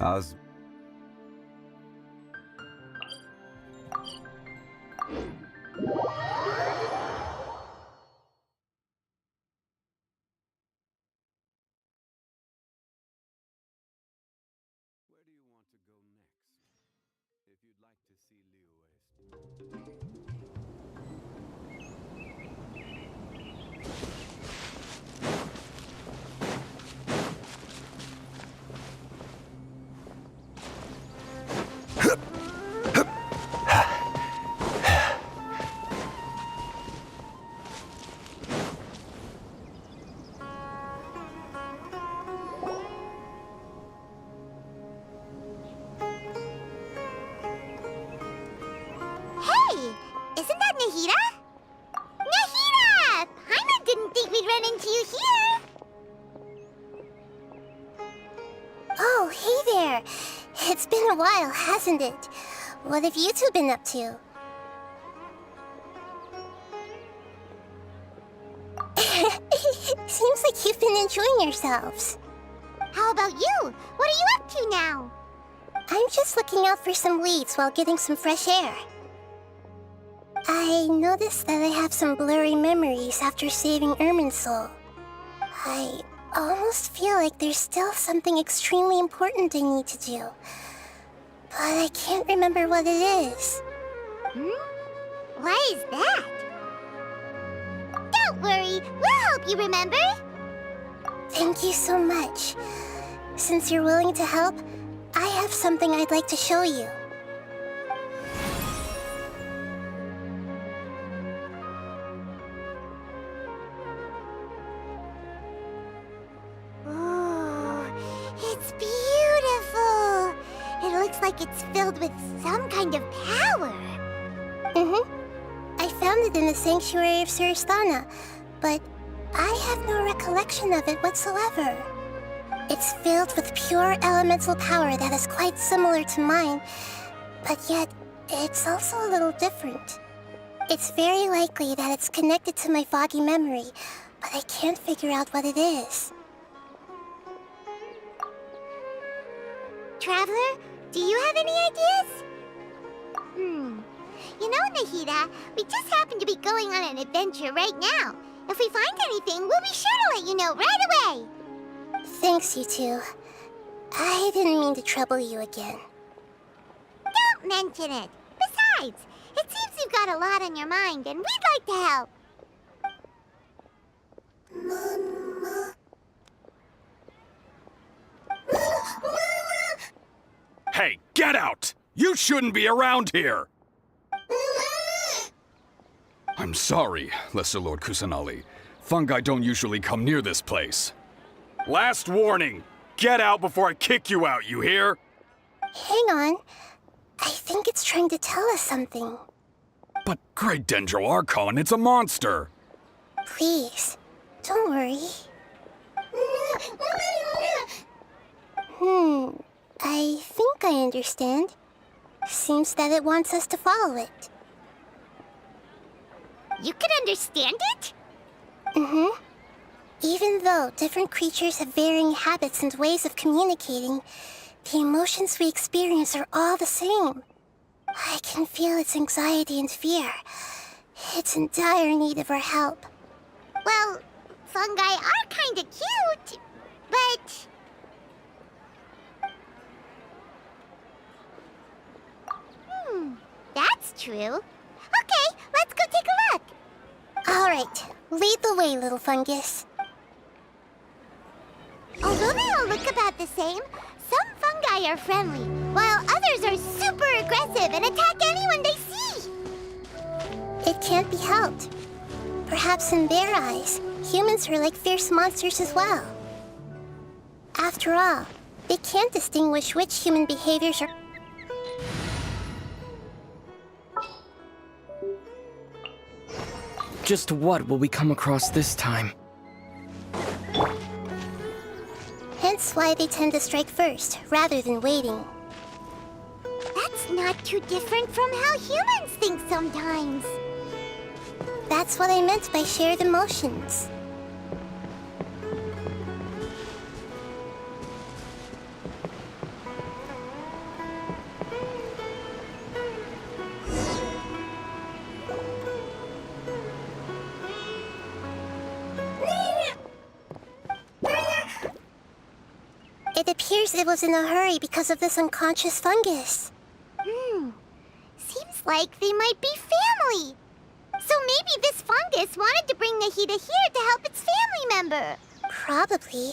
How's... Where do you want to go next? If you'd like to see Liyue. Isn't that Nahida? Nahida! Paimon didn't think we'd run into you here! Oh, hey there! It's been a while, hasn't it? What have you two been up to? Seems like you've been enjoying yourselves. How about you? What are you up to now? I'm just looking out for some leads while getting some fresh air. I noticed that I have some blurry memories after saving Ermin's soul. I almost feel like there's still something extremely important I need to do. But I can't remember what it is. Why is that? Don't worry, we'll help you remember. Thank you so much. Since you're willing to help, I have something I'd like to show you. It's beautiful! It looks like it's filled with some kind of power. I found it in the sanctuary of Suristana, but I have no recollection of it whatsoever. It's filled with pure elemental power that is quite similar to mine, but yet it's also a little different. It's very likely that it's connected to my foggy memory, but I can't figure out what it is. Traveler, do you have any ideas? You know, Nahida, we just happen to be going on an adventure right now. If we find anything, we'll be sure to let you know right away. Thanks, you two. I didn't mean to trouble you again. Don't mention it. Besides, it seems you've got a lot on your mind, and we'd like to help. Hey, get out! You shouldn't be around here! I'm sorry, Lesser Lord Kusanali. Fungi don't usually come near this place. Last warning! Get out before I kick you out, you hear? Hang on. I think it's trying to tell us something. But Great Dendro Archon, it's a monster! Please, don't worry. I think I understand. Seems that it wants us to follow it. You can understand it? Even though different creatures have varying habits and ways of communicating, the emotions we experience are all the same. I can feel its anxiety and fear. It's in dire need of our help. Well, fungi are kinda cute, but... That's true. Okay, let's go take a look. All right, lead the way, little fungus. Although they all look about the same, some fungi are friendly, while others are super aggressive and attack anyone they see. It can't be helped. Perhaps in their eyes, humans are like fierce monsters as well. After all, they can't distinguish which human behaviors are... Just what will we come across this time? Hence why they tend to strike first, rather than waiting. That's not too different from how humans think sometimes. That's what I meant by shared emotions. It appears it was in a hurry because of this unconscious fungus. Seems like they might be family. So maybe this fungus wanted to bring Nahida here to help its family member. Probably.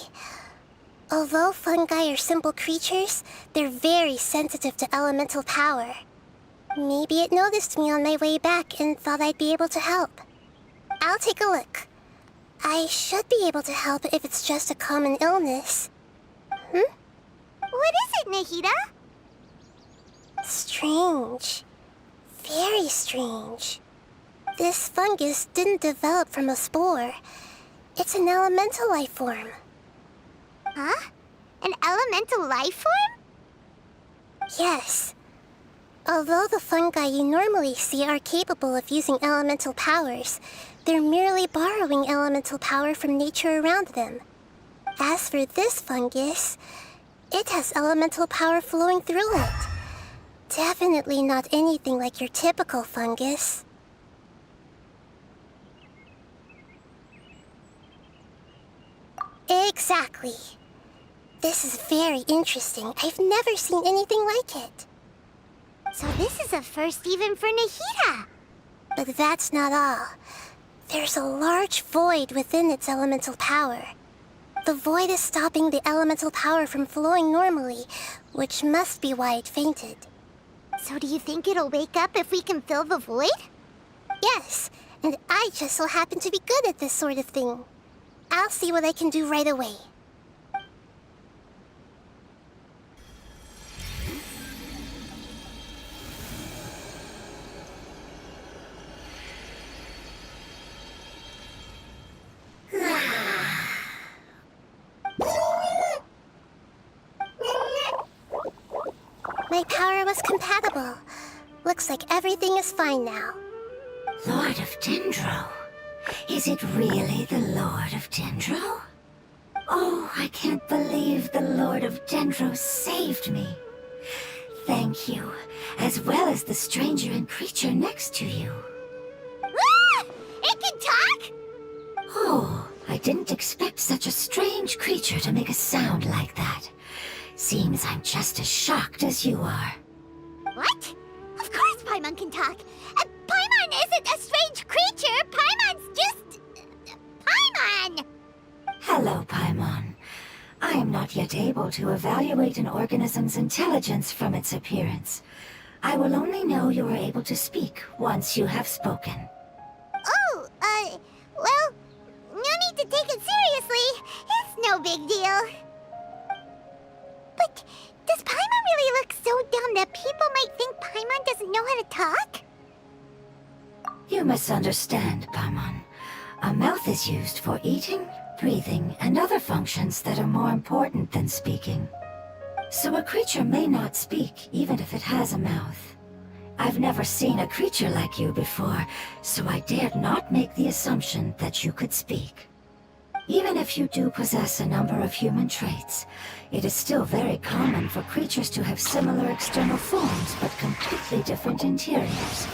Although fungi are simple creatures, they're very sensitive to elemental power. Maybe it noticed me on my way back and thought I'd be able to help. I'll take a look. I should be able to help if it's just a common illness. What is it, Nahida? Strange. Very strange. This fungus didn't develop from a spore. It's an elemental life form. Huh? An elemental life form? Yes. Although the fungi you normally see are capable of using elemental powers, they're merely borrowing elemental power from nature around them. As for this fungus, it has elemental power flowing through it. Definitely not anything like your typical fungus. Exactly. This is very interesting. I've never seen anything like it. So this is a first even for Nahida. But that's not all. There's a large void within its elemental power. The void is stopping the elemental power from flowing normally, which must be why it fainted. So do you think it'll wake up if we can fill the void? Yes, and I just so happen to be good at this sort of thing. I'll see what I can do right away. My power was compatible. Looks like everything is fine now. Lord of Dendro? Is it really the Lord of Dendro? Oh, I can't believe the Lord of Dendro saved me. Thank you, as well as the stranger and creature next to you. Ah! It can talk? Oh, I didn't expect such a strange creature to make a sound like that. Seems I'm just as shocked as you are. What? Of course Paimon can talk. Paimon isn't a strange creature. Paimon's just... Paimon! Hello, Paimon. I am not yet able to evaluate an organism's intelligence from its appearance. I will only know you are able to speak once you have spoken. Oh, well, no need to take it seriously. It's no big deal. But does Paimon really look so dumb that people might think Paimon doesn't know how to talk? You misunderstand, Paimon. A mouth is used for eating, breathing, and other functions that are more important than speaking. So a creature may not speak, even if it has a mouth. I've never seen a creature like you before, so I dared not make the assumption that you could speak. Even if you do possess a number of human traits, it is still very common for creatures to have similar external forms but completely different interiors,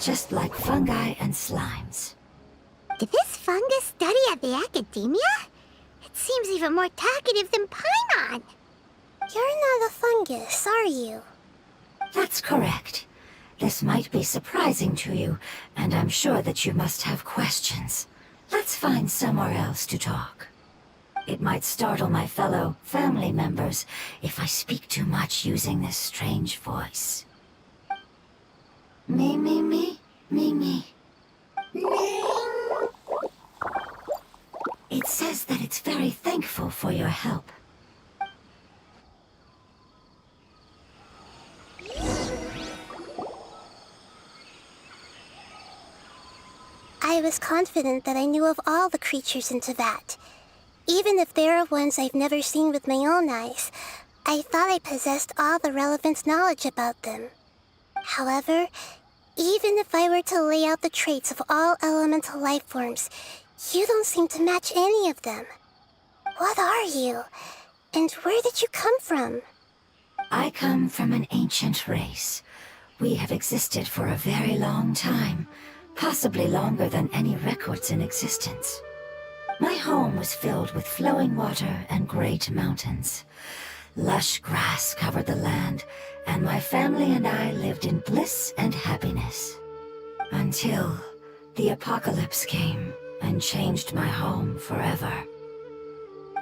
just like fungi and slimes. Did this fungus study at the academia? It seems even more talkative than Paimon. You're not a fungus, are you? That's correct. This might be surprising to you, and I'm sure that you must have questions. Let's find somewhere else to talk. It might startle my fellow family members if I speak too much using this strange voice. Me, me, me, me, me. It says that it's very thankful for your help. I was confident that I knew of all the creatures in Teyvat. Even if there are ones I've never seen with my own eyes, I thought I possessed all the relevant knowledge about them. However, even if I were to lay out the traits of all elemental life forms, you don't seem to match any of them. What are you? And where did you come from? I come from an ancient race. We have existed for a very long time, possibly longer than any records in existence. My home was filled with flowing water and great mountains. Lush grass covered the land, and my family and I lived in bliss and happiness. Until the apocalypse came and changed my home forever.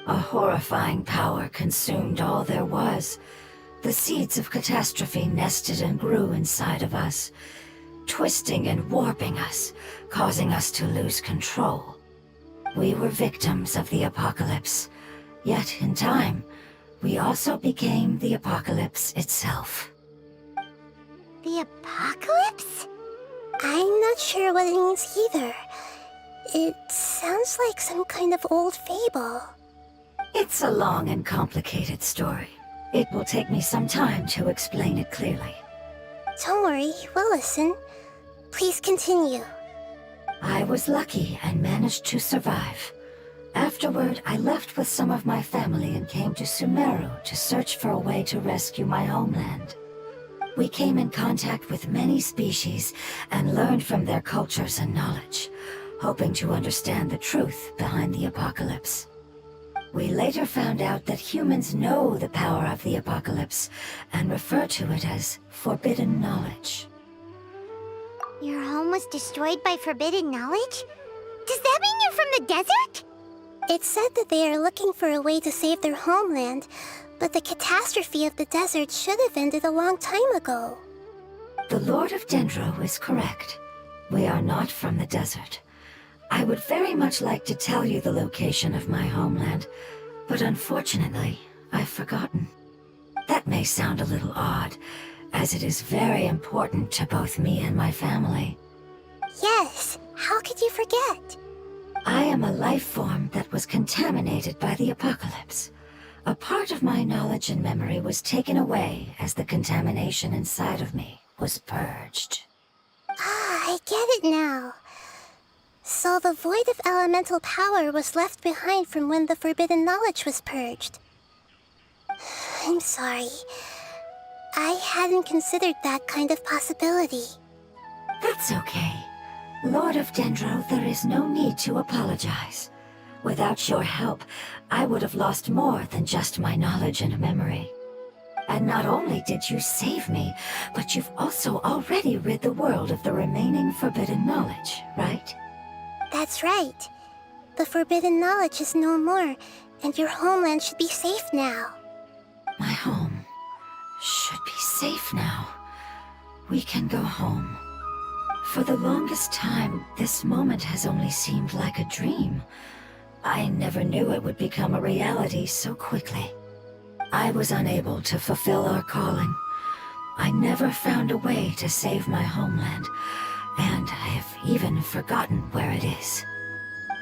A horrifying power consumed all there was. The seeds of catastrophe nested and grew inside of us, twisting and warping us, causing us to lose control. We were victims of the apocalypse, yet in time, we also became the apocalypse itself. The apocalypse? I'm not sure what it means either. It sounds like some kind of old fable. It's a long and complicated story. It will take me some time to explain it clearly. Don't worry, we'll listen. Please continue. I was lucky and managed to survive. Afterward, I left with some of my family and came to Sumeru to search for a way to rescue my homeland. We came in contact with many species and learned from their cultures and knowledge, hoping to understand the truth behind the apocalypse. We later found out that humans know the power of the apocalypse and refer to it as forbidden knowledge. Your home was destroyed by forbidden knowledge? Does that mean you're from the desert? It said that they are looking for a way to save their homeland, but the catastrophe of the desert should have ended a long time ago. The Lord of Dendro is correct. We are not from the desert. I would very much like to tell you the location of my homeland, but unfortunately, I've forgotten. That may sound a little odd, as it is very important to both me and my family. Yes, how could you forget? I am a life form that was contaminated by the apocalypse. A part of my knowledge and memory was taken away as the contamination inside of me was purged. Ah, I get it now. So the void of elemental power was left behind from when the forbidden knowledge was purged. I'm sorry. I hadn't considered that kind of possibility. That's okay. Lord of Dendro, there is no need to apologize. Without your help, I would have lost more than just my knowledge and memory. And not only did you save me, but you've also already rid the world of the remaining forbidden knowledge, right? That's right. The forbidden knowledge is no more, and your homeland should be safe now. My home should be safe now. We can go home. For the longest time, this moment has only seemed like a dream. I never knew it would become a reality so quickly. I was unable to fulfill our calling. I never found a way to save my homeland, and I have even forgotten where it is.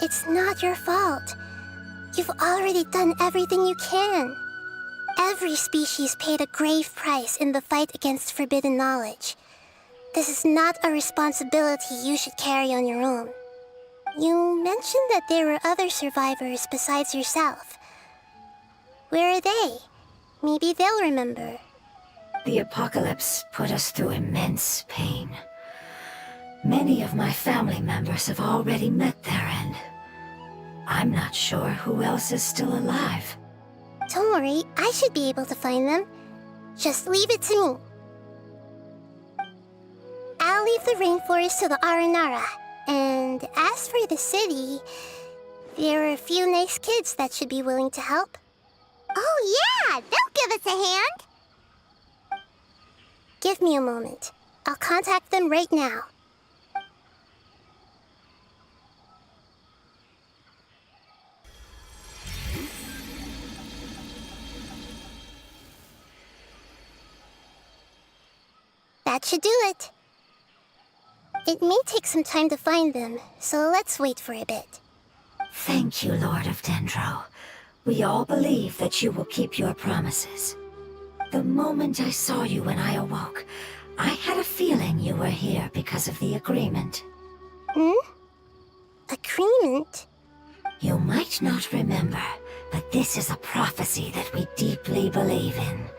It's not your fault. You've already done everything you can. Every species paid a grave price in the fight against forbidden knowledge. This is not a responsibility you should carry on your own. You mentioned that there were other survivors besides yourself. Where are they? Maybe they'll remember. The apocalypse put us through immense pain. Many of my family members have already met their end. I'm not sure who else is still alive. Don't worry, I should be able to find them. Just leave it to me. I'll leave the rainforest to the Aranara. And as for the city, there are a few nice kids that should be willing to help. Oh yeah, they'll give us a hand. Give me a moment. I'll contact them right now. That should do it. It may take some time to find them, so let's wait for a bit. Thank you, Lord of Dendro. We all believe that you will keep your promises. The moment I saw you when I awoke, I had a feeling you were here because of the agreement. Agreement? You might not remember, but this is a prophecy that we deeply believe in.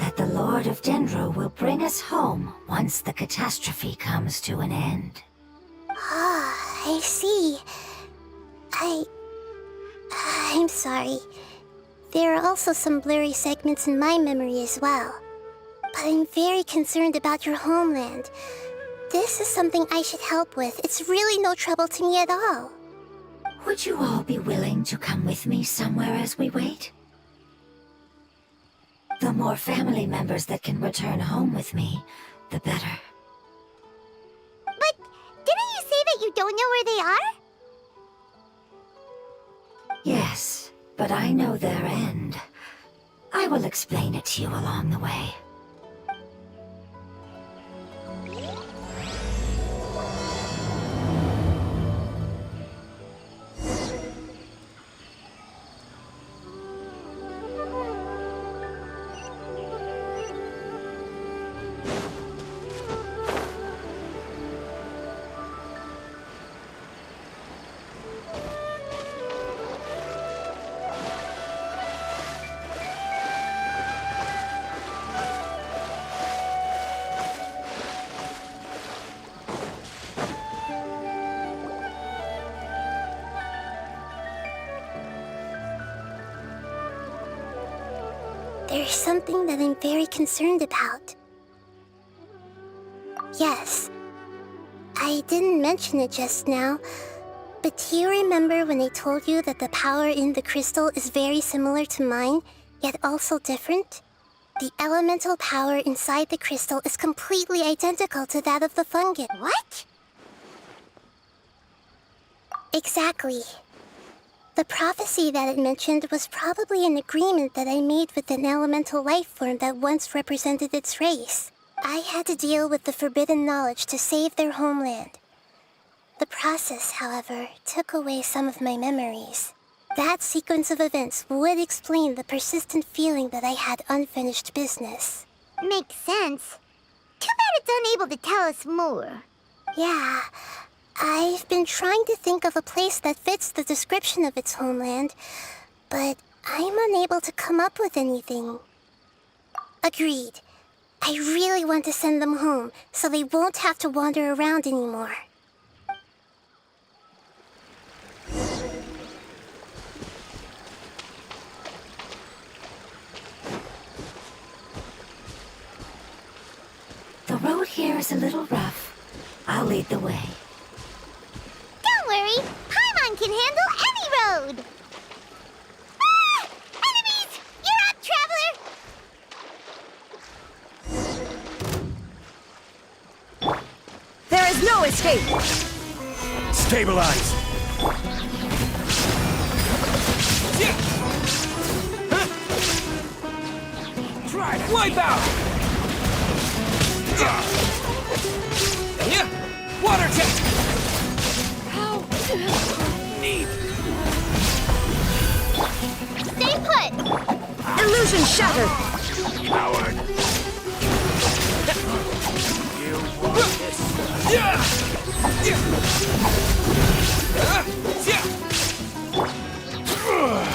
That the Lord of Dendro will bring us home once the catastrophe comes to an end. Ah, I see. I'm sorry. There are also some blurry segments in my memory as well. But I'm very concerned about your homeland. This is something I should help with. It's really no trouble to me at all. Would you all be willing to come with me somewhere as we wait? The more family members that can return home with me, the better. But didn't you say that you don't know where they are? Yes, but I know their end. I will explain it to you along the way. There's something that I'm very concerned about. Yes, I didn't mention it just now, but do you remember when I told you that the power in the crystal is very similar to mine, yet also different? The elemental power inside the crystal is completely identical to that of the fungus. What? Exactly. The prophecy that it mentioned was probably an agreement that I made with an elemental life form that once represented its race. I had to deal with the forbidden knowledge to save their homeland. The process, however, took away some of my memories. That sequence of events would explain the persistent feeling that I had unfinished business. Makes sense. Too bad it's unable to tell us more. Yeah, I've been trying to think of a place that fits the description of its homeland, but I'm unable to come up with anything. Agreed. I really want to send them home, so they won't have to wander around anymore. The road here is a little rough. I'll lead the way. Don't worry, Paimon can handle any road! Ah! Enemies! You're up, traveler! There is no escape! Stabilize! Try to wipe out! Water jet! Need. Stay put! Illusion shattered! Coward! You want this?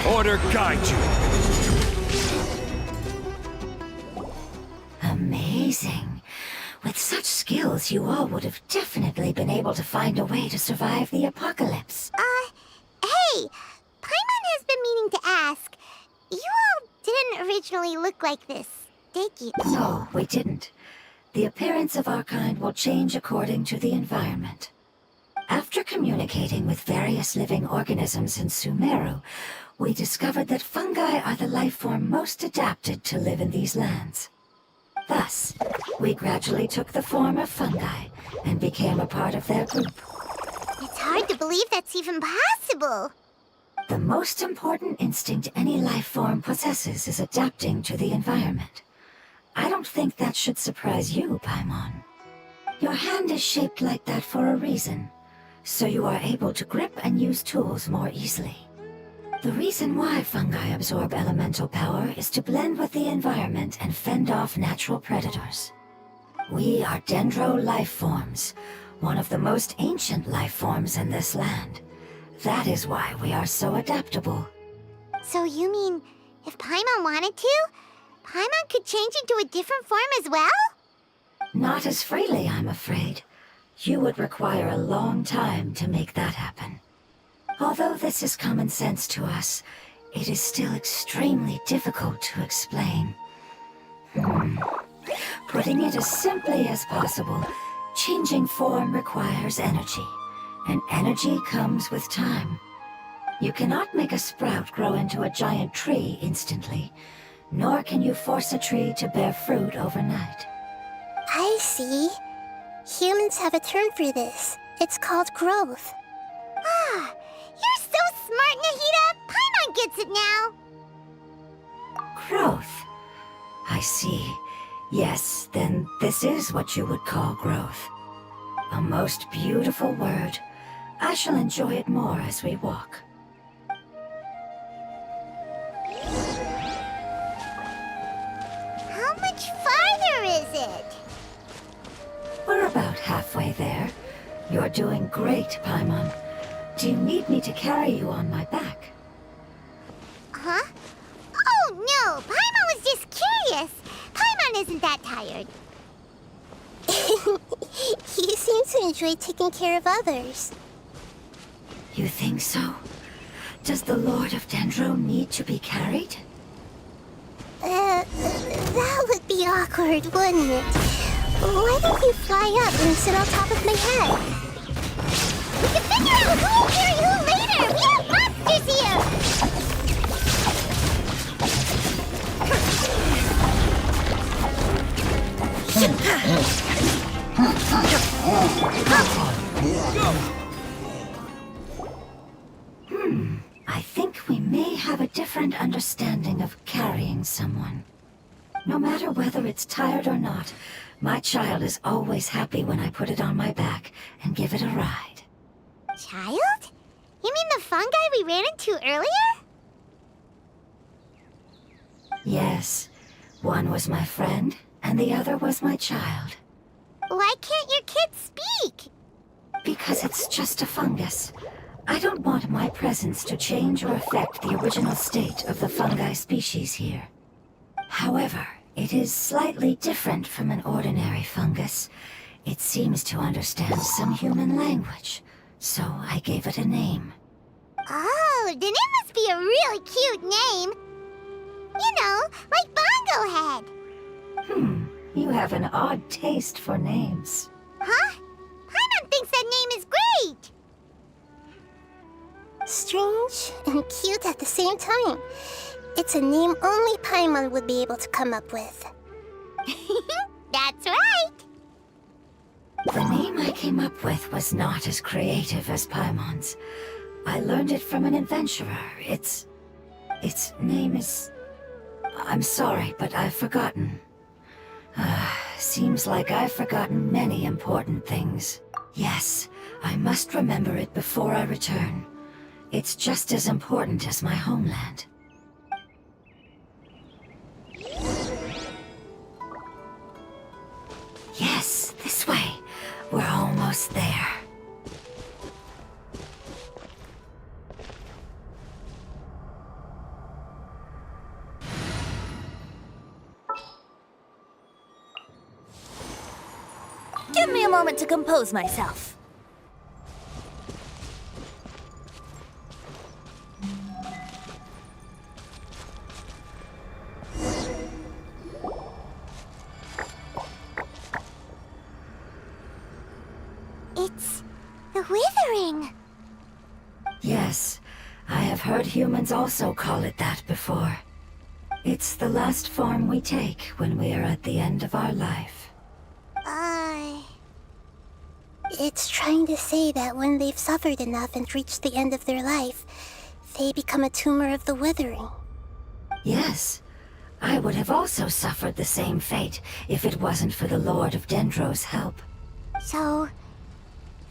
Order guide you. Amazing. With such skills, you all would have definitely been able to find a way to survive the apocalypse. Hey! Paimon has been meaning to ask. You all didn't originally look like this, did you? No, we didn't. The appearance of our kind will change according to the environment. After communicating with various living organisms in Sumeru, we discovered that fungi are the life form most adapted to live in these lands. Thus, we gradually took the form of fungi and became a part of their group. It's hard to believe that's even possible. The most important instinct any life form possesses is adapting to the environment. I don't think that should surprise you, Paimon. Your hand is shaped like that for a reason, so you are able to grip and use tools more easily. The reason why fungi absorb elemental power is to blend with the environment and fend off natural predators. We are dendro life forms, one of the most ancient life forms in this land. That is why we are so adaptable. So you mean, if Paimon wanted to, Paimon could change into a different form as well? Not as freely, I'm afraid. You would require a long time to make that happen. Although this is common sense to us, it is still extremely difficult to explain. Putting it as simply as possible, changing form requires energy, and energy comes with time. You cannot make a sprout grow into a giant tree instantly, nor can you force a tree to bear fruit overnight. I see. Humans have a term for this. It's called growth. Ah, you're so smart, Nahida! Paimon gets it now! Growth. I see. Yes, then this is what you would call growth. A most beautiful word. I shall enjoy it more as we walk. How much farther is it? We're about halfway there. You're doing great, Paimon. Do you need me to carry you on my back? Huh? Oh, no! Paimon was just curious! Paimon isn't that tired. You seem to enjoy taking care of others. You think so? Does the Lord of Dendro need to be carried? That would be awkward, wouldn't it? Why don't you fly up and sit on top of my head? We can figure out who will carry who later! We have monsters here! I think we may have a different understanding of carrying someone. No matter whether it's tired or not, my child is always happy when I put it on my back and give it a ride. Child? You mean the fungi we ran into earlier? Yes, one was my friend, and the other was my child. Why can't your kid speak? Because it's just a fungus. I don't want my presence to change or affect the original state of the fungi species here. However, it is slightly different from an ordinary fungus. It seems to understand some human language, so I gave it a name. Oh, then it must be a really cute name. You know, like Bongo Head. You have an odd taste for names. Huh? Paimon thinks that name is great. Strange and cute at the same time. It's a name only Paimon would be able to come up with. That's right. The name I came up with was not as creative as Paimon's. I learned it from an adventurer. Its name is... I'm sorry, but I've forgotten. Seems like I've forgotten many important things. Yes, I must remember it before I return. It's just as important as my homeland. Yes, this way. We're almost there. Give me a moment to compose myself. It's the withering. Yes, I have heard humans also call it that before. It's the last form we take when we are at the end of our life. It's trying to say that when they've suffered enough and reached the end of their life, they become a tumor of the withering. Yes, I would have also suffered the same fate if it wasn't for the Lord of Dendro's help. So,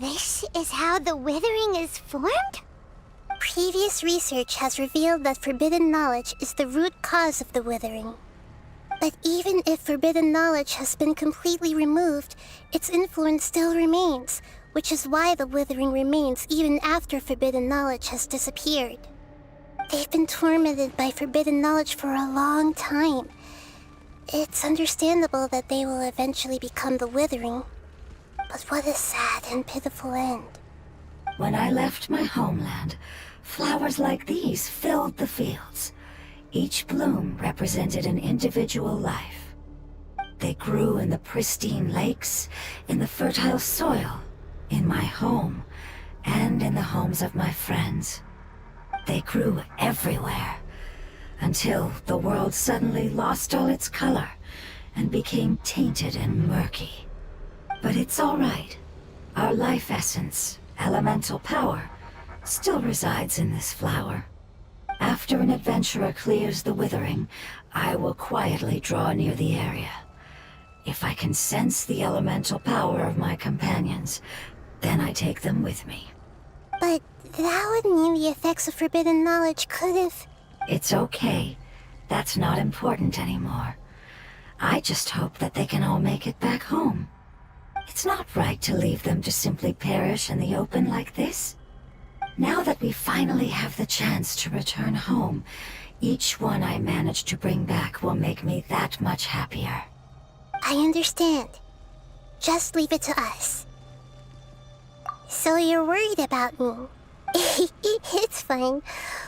this is how the withering is formed? Previous research has revealed that forbidden knowledge is the root cause of the withering. But even if forbidden knowledge has been completely removed, its influence still remains, which is why the withering remains even after forbidden knowledge has disappeared. They've been tormented by forbidden knowledge for a long time. It's understandable that they will eventually become the withering. But what a sad and pitiful end. When I left my homeland, Flowers like these filled the fields. Each bloom represented an individual life. They grew in the pristine lakes, in the fertile soil, in my home, and in the homes of my friends. They grew everywhere, until the world suddenly lost all its color and became tainted and murky. But it's all right. Our life essence, elemental power, still resides in this flower. After an adventurer clears the withering, I will quietly draw near the area. If I can sense the elemental power of my companions, then I take them with me. But that would mean the effects of forbidden knowledge could have... It's okay. That's not important anymore. I just hope that they can all make it back home. It's not right to leave them to simply perish in the open like this. Now that we finally have the chance to return home, each one I manage to bring back will make me that much happier. I understand. Just leave it to us. So you're worried about me? It's fine.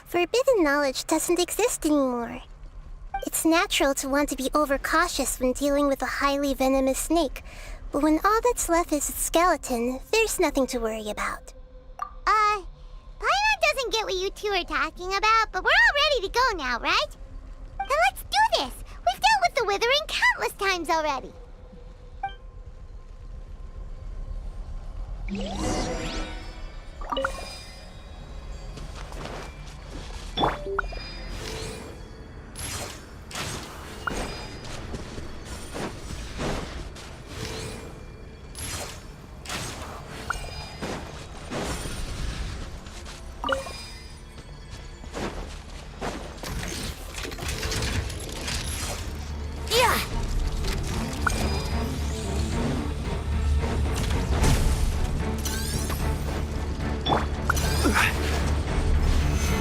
Forbidden knowledge doesn't exist anymore. It's natural to want to be overcautious when dealing with a highly venomous snake, but when all that's left is its skeleton, there's nothing to worry about. Paimon doesn't get what you two are talking about, but we're all ready to go now, right? Then let's do this! We've dealt with the withering countless times already!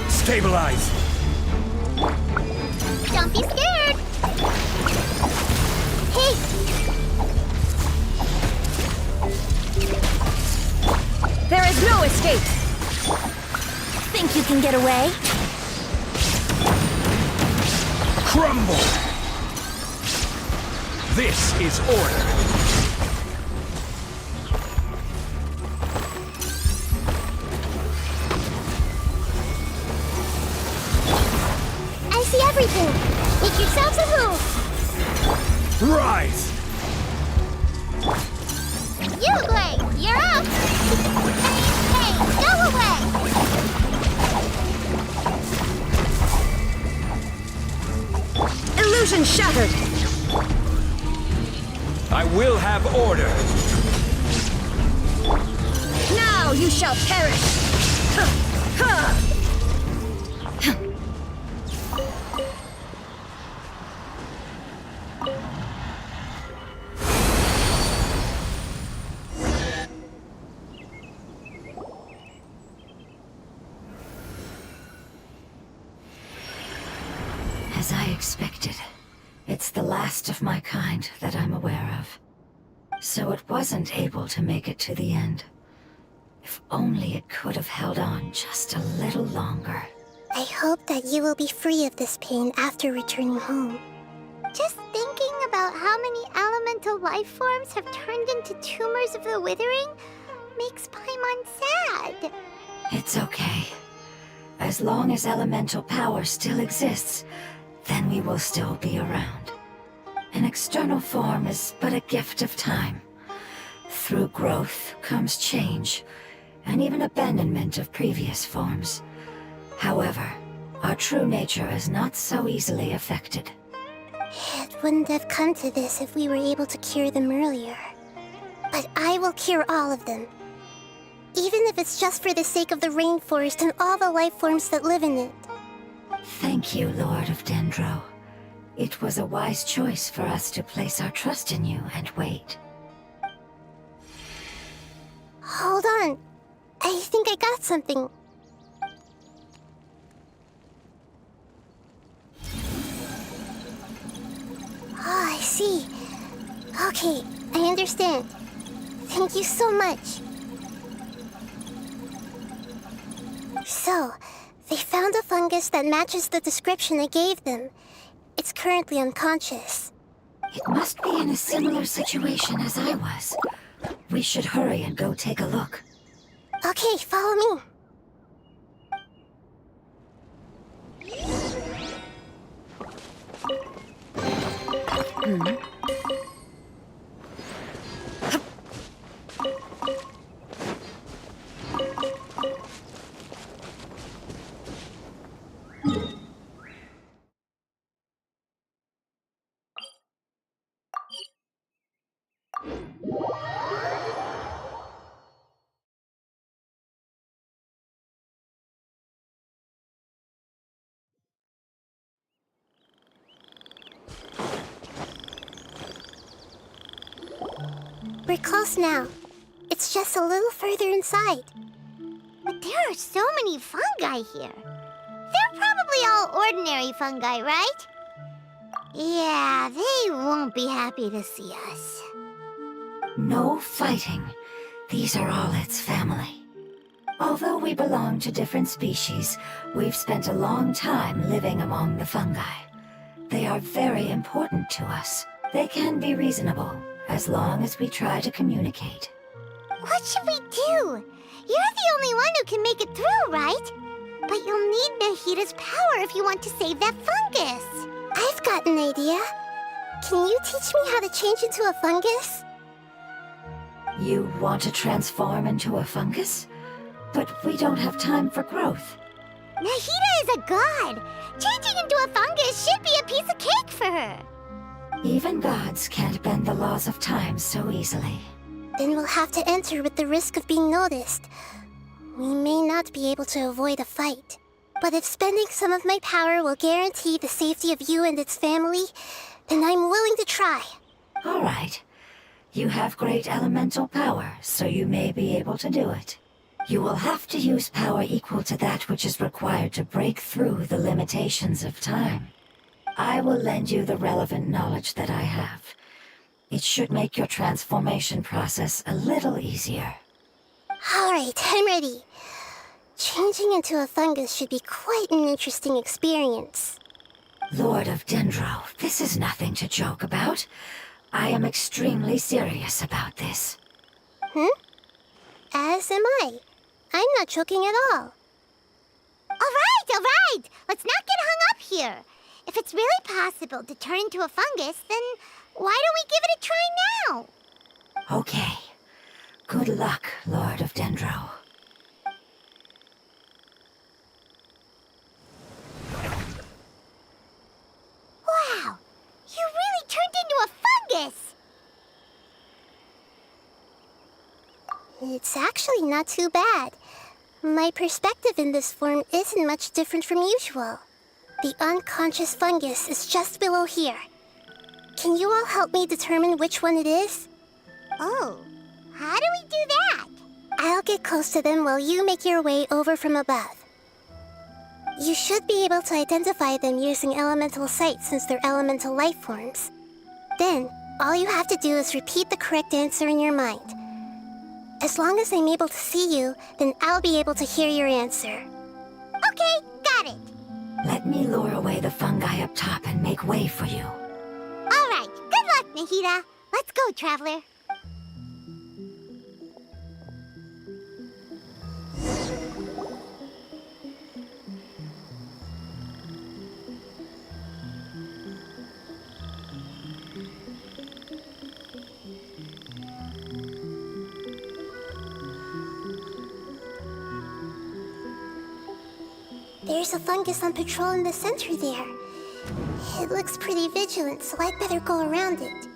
Stabilize! Don't be scared! Hey! There is no escape! Think you can get away? Crumble! This is order! I see everything! Make yourselves a move! Rise! You, Blake! You're up! Hey, go away! Illusion shattered! I will have order! Now you shall perish! Huh. Huh. As I expected, it's the last of my kind that I'm aware of. So it wasn't able to make it to the end. If only it could have held on just a little longer. I hope that you will be free of this pain after returning home. Just thinking about how many elemental life forms have turned into tumors of the withering makes Paimon sad. It's okay. As long as elemental power still exists, then we will still be around. An external form is but a gift of time. Through growth comes change, and even abandonment of previous forms. However, our true nature is not so easily affected. It wouldn't have come to this if we were able to cure them earlier. But I will cure all of them. Even if it's just for the sake of the rainforest and all the life forms that live in it. Thank you, Lord of Dendro. It was a wise choice for us to place our trust in you and wait. Hold on. I think I got something. Oh, I see. Okay, I understand. Thank you so much. So, They found a fungus that matches the description I gave them. It's currently unconscious. It must be in a similar situation as I was. We should hurry and go take a look. Okay, follow me. We're close now. It's just a little further inside. But there are so many fungi here. They're probably all ordinary fungi, right? Yeah, they won't be happy to see us. No fighting. These are all its family. Although we belong to different species, we've spent a long time living among the fungi. They are very important to us. They can be reasonable, as long as we try to communicate. What should we do? You're the only one who can make it through, right? But you'll need Nahida's power if you want to save that fungus. I've got an idea. Can you teach me how to change into a fungus? You want to transform into a fungus? But we don't have time for growth. Nahida is a god. Changing into a fungus should be a piece of cake for her. Even gods can't bend the laws of time so easily. Then we'll have to enter with the risk of being noticed. We may not be able to avoid a fight. But if spending some of my power will guarantee the safety of you and its family, then I'm willing to try. All right. You have great elemental power, so you may be able to do it. You will have to use power equal to that which is required to break through the limitations of time. I will lend you the relevant knowledge that I have. It should make your transformation process a little easier. All right, I'm ready. Changing into a fungus should be quite an interesting experience. Lord of Dendro, this is nothing to joke about. I am extremely serious about this. As am I. I'm not joking at all. All right. Let's not get hung up here. If it's really possible to turn into a fungus, then why don't we give it a try now? Okay. Good luck, Lord of Dendro. Wow, you really turned into a fungus! It's actually not too bad. My perspective in this form isn't much different from usual. The unconscious fungus is just below here. Can you all help me determine which one it is? Oh, how do we do that? I'll get close to them while you make your way over from above. You should be able to identify them using elemental sight since they're elemental life forms. Then, all you have to do is repeat the correct answer in your mind. As long as I'm able to see you, then I'll be able to hear your answer. Okay, got it. Let me lure away the fungi up top and make way for you. All right, good luck, Nahida. Let's go, Traveler. There's a fungus on patrol in the center there. It looks pretty vigilant, so I'd better go around it.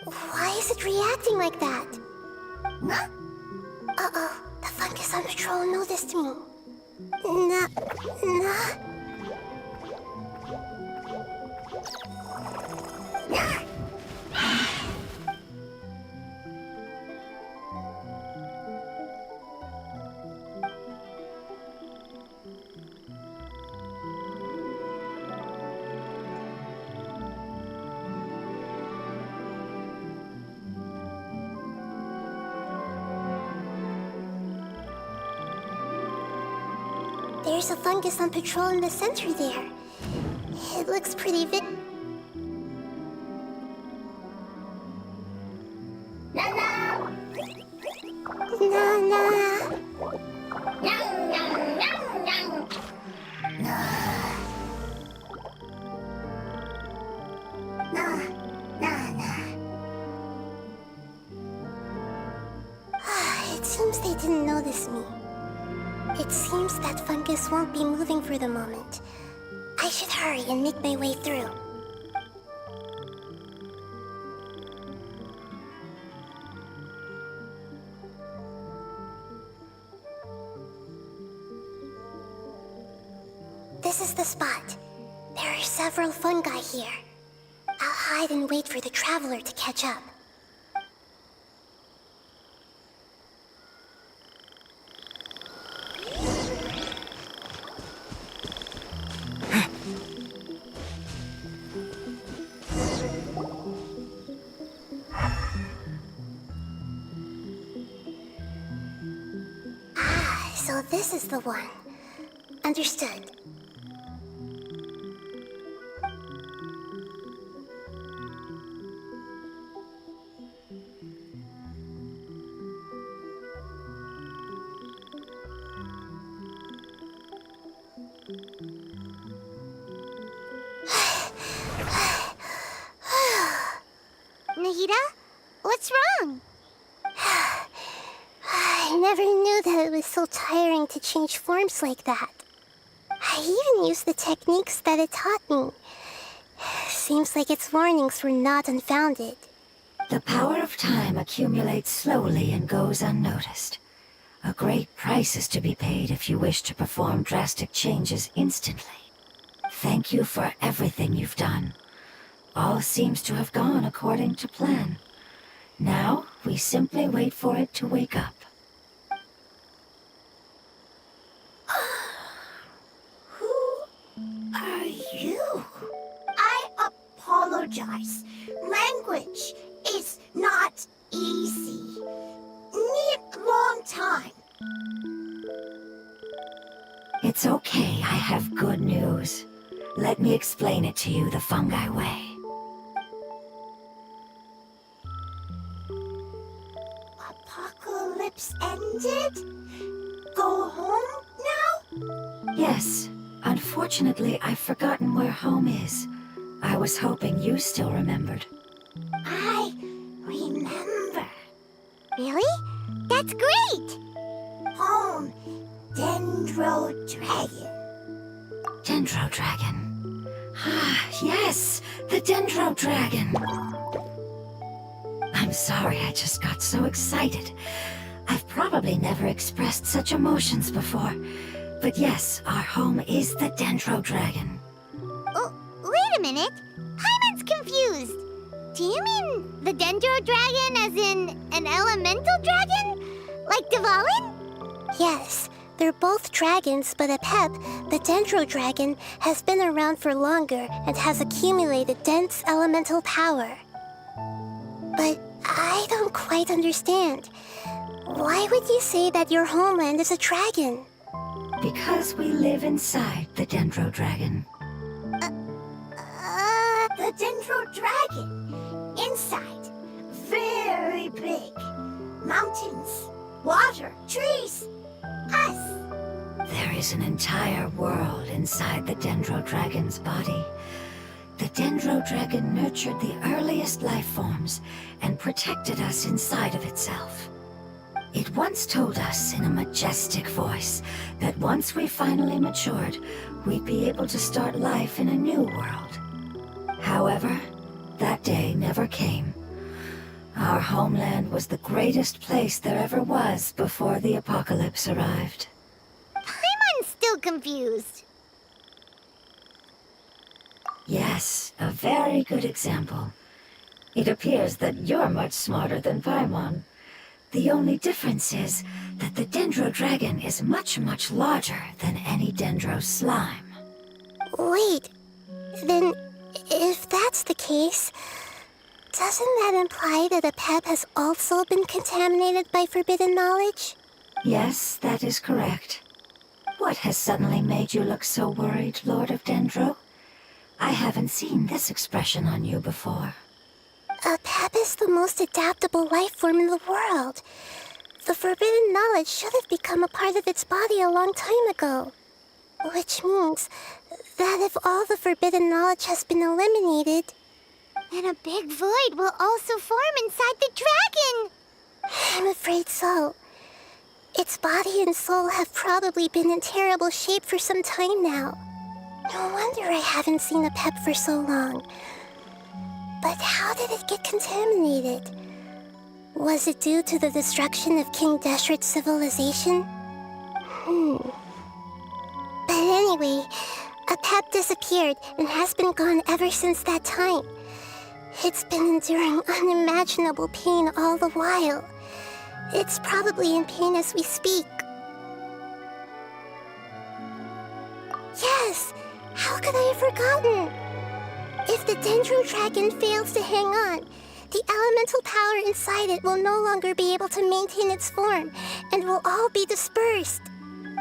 Why is it reacting like that? Uh-oh, the fungus on patrol noticed me. Nah. there's a fungus on patrol in the center there. It looks pretty Nana! It seems they didn't notice me. It seems that fungus won't be moving for the moment. I should hurry and make my way through. This is the spot. There are several fungi here. I'll hide and wait for the traveler to catch up. So this is the one. Understood. Nahida? What's wrong? I never knew that it was so tiring to change forms like that. I even used the techniques that it taught me. Seems like its warnings were not unfounded. The power of time accumulates slowly and goes unnoticed. A great price is to be paid if you wish to perform drastic changes instantly. Thank you for everything you've done. All seems to have gone according to plan. Now, we simply wait for it to wake up. Who are you? I apologize. Language is not easy. Need long time. It's okay, I have good news. Let me explain it to you the fungi way. Apocalypse ended? Go home now? Yes. Unfortunately, I've forgotten where home is. I was hoping you still remembered. I remember. Really? That's great! Home, Dendro Dragon. Dendro Dragon. Ah, yes! The Dendro Dragon! I'm sorry, I just got so excited. I've probably never expressed such emotions before. But yes, our home is the Dendro Dragon. Oh, wait a minute. Paimon's confused. Do you mean the Dendro Dragon as in an elemental dragon? Like Dvalin? Yes, they're both dragons, but Apep, the Dendro Dragon, has been around for longer and has accumulated dense elemental power. But I don't quite understand. Why would you say that your homeland is a dragon? Because we live inside the Dendro Dragon. The Dendro Dragon. Inside. Very big. Mountains, water, trees. Us. There is an entire world inside the Dendro Dragon's body. The Dendro Dragon nurtured the earliest life forms and protected us inside of itself. It once told us in a majestic voice that once we finally matured, we'd be able to start life in a new world. However, that day never came. Our homeland was the greatest place there ever was before the apocalypse arrived. Paimon's still confused. Yes, a very good example. It appears that you're much smarter than Paimon. The only difference is that the Dendro Dragon is much, much larger than any Dendro slime. Wait, then if that's the case, doesn't that imply that Apep has also been contaminated by forbidden knowledge? Yes, that is correct. What has suddenly made you look so worried, Lord of Dendro? I haven't seen this expression on you before. A pep is the most adaptable life form in the world. The forbidden knowledge should have become a part of its body a long time ago. Which means that if all the forbidden knowledge has been eliminated, then a big void will also form inside the dragon! I'm afraid so. Its body and soul have probably been in terrible shape for some time now. No wonder I haven't seen a pep for so long. But how did it get contaminated? Was it due to the destruction of King Deshret's civilization? But anyway, a pep disappeared and has been gone ever since that time. It's been enduring unimaginable pain all the while. It's probably in pain as we speak. Yes! How could I have forgotten? If the Dendro Dragon fails to hang on, the elemental power inside it will no longer be able to maintain its form and will all be dispersed.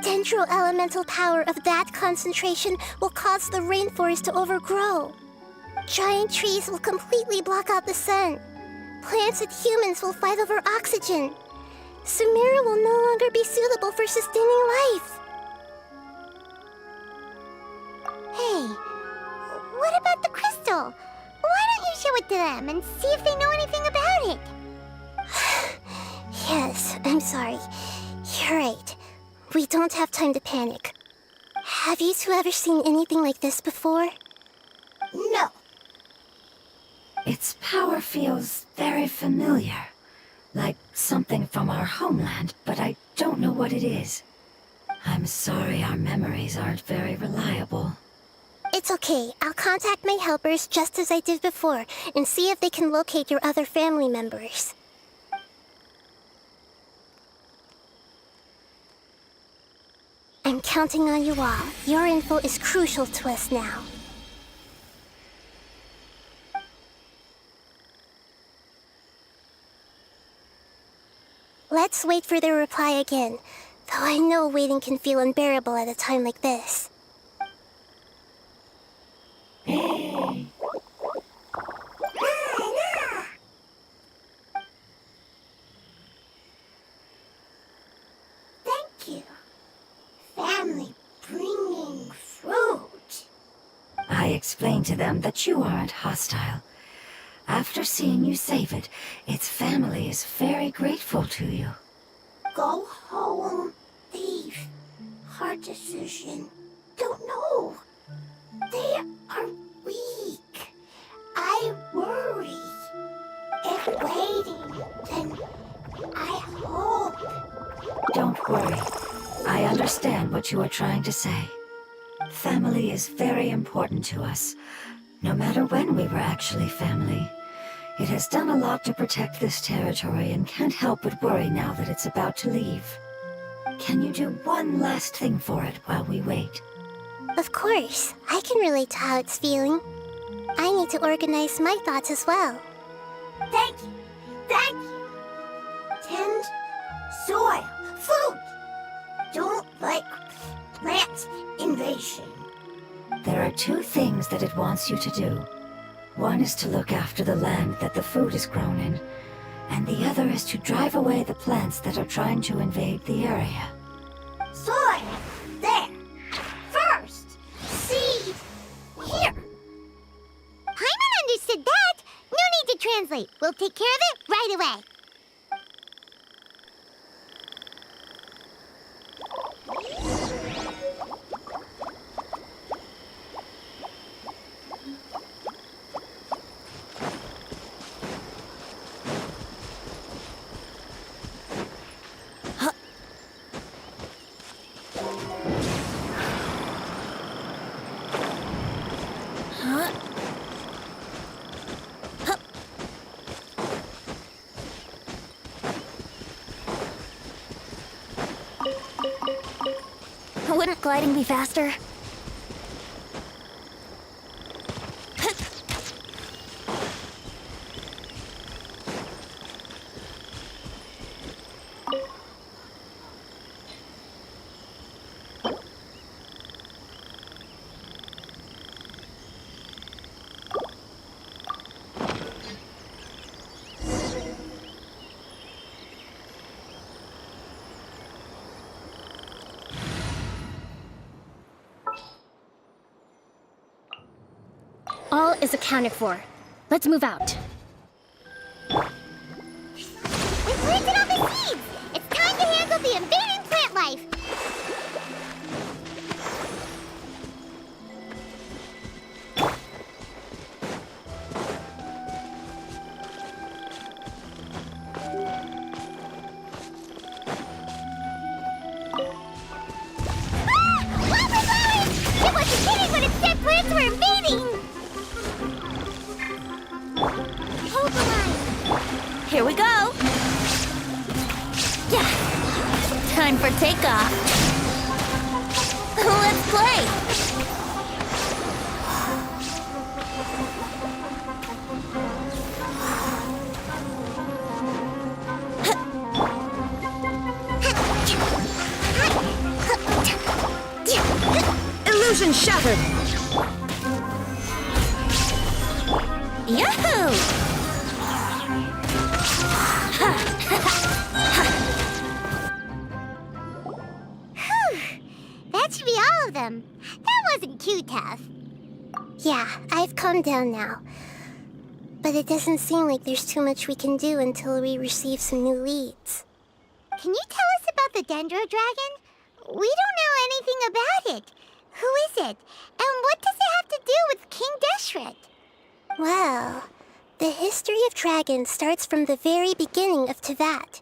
Dendro elemental power of that concentration will cause the rainforest to overgrow. Giant trees will completely block out the sun. Plants and humans will fight over oxygen. Sumeru will no longer be suitable for sustaining life. Hey, what about the crystal? Why don't you show it to them and see if they know anything about it? Yes, I'm sorry. You're right. We don't have time to panic. Have you two ever seen anything like this before? No. Its power feels very familiar. Like something from our homeland, but I don't know what it is. I'm sorry our memories aren't very reliable. It's okay. I'll contact my helpers just as I did before and see if they can locate your other family members. I'm counting on you all. Your info is crucial to us now. Let's wait for their reply again, though I know waiting can feel unbearable at a time like this. Thank you. Family bringing fruit. I explained to them that you aren't hostile. After seeing you save it, its family is very grateful to you. Go home, thief. Hard decision. Don't know. They are weak. I worry. If waiting, then I hope. Don't worry. I understand what you are trying to say. Family is very important to us, no matter when we were actually family. It has done a lot to protect this territory and can't help but worry now that it's about to leave. Can you do one last thing for it while we wait? Of course, I can relate to how it's feeling. I need to organize my thoughts as well. Thank you. Thank you. Tend soil. Food. Don't like plant invasion. There are two things that it wants you to do. One is to look after the land that the food is grown in, and the other is to drive away the plants that are trying to invade the area. Soil. There. First. Seed. Here. Paimon understood that. No need to translate. We'll take care of it right away. Wouldn't gliding be faster? All is accounted for. Let's move out. We planted all the seeds! It's time to handle the invading plant life! It wasn't kidding when it said plants were invading! Hold the line! Here we go. Yeah. Time for takeoff. Let's play. Illusion shattered. Yahoo! That should be all of them. That wasn't too tough. Yeah, I've calmed down now. But it doesn't seem like there's too much we can do until we receive some new leads. Can you tell us about the Dendro Dragon? We don't know anything about it. Who is it? And what does it have to do with King Deshret? Well, the history of dragons starts from the very beginning of Tevat.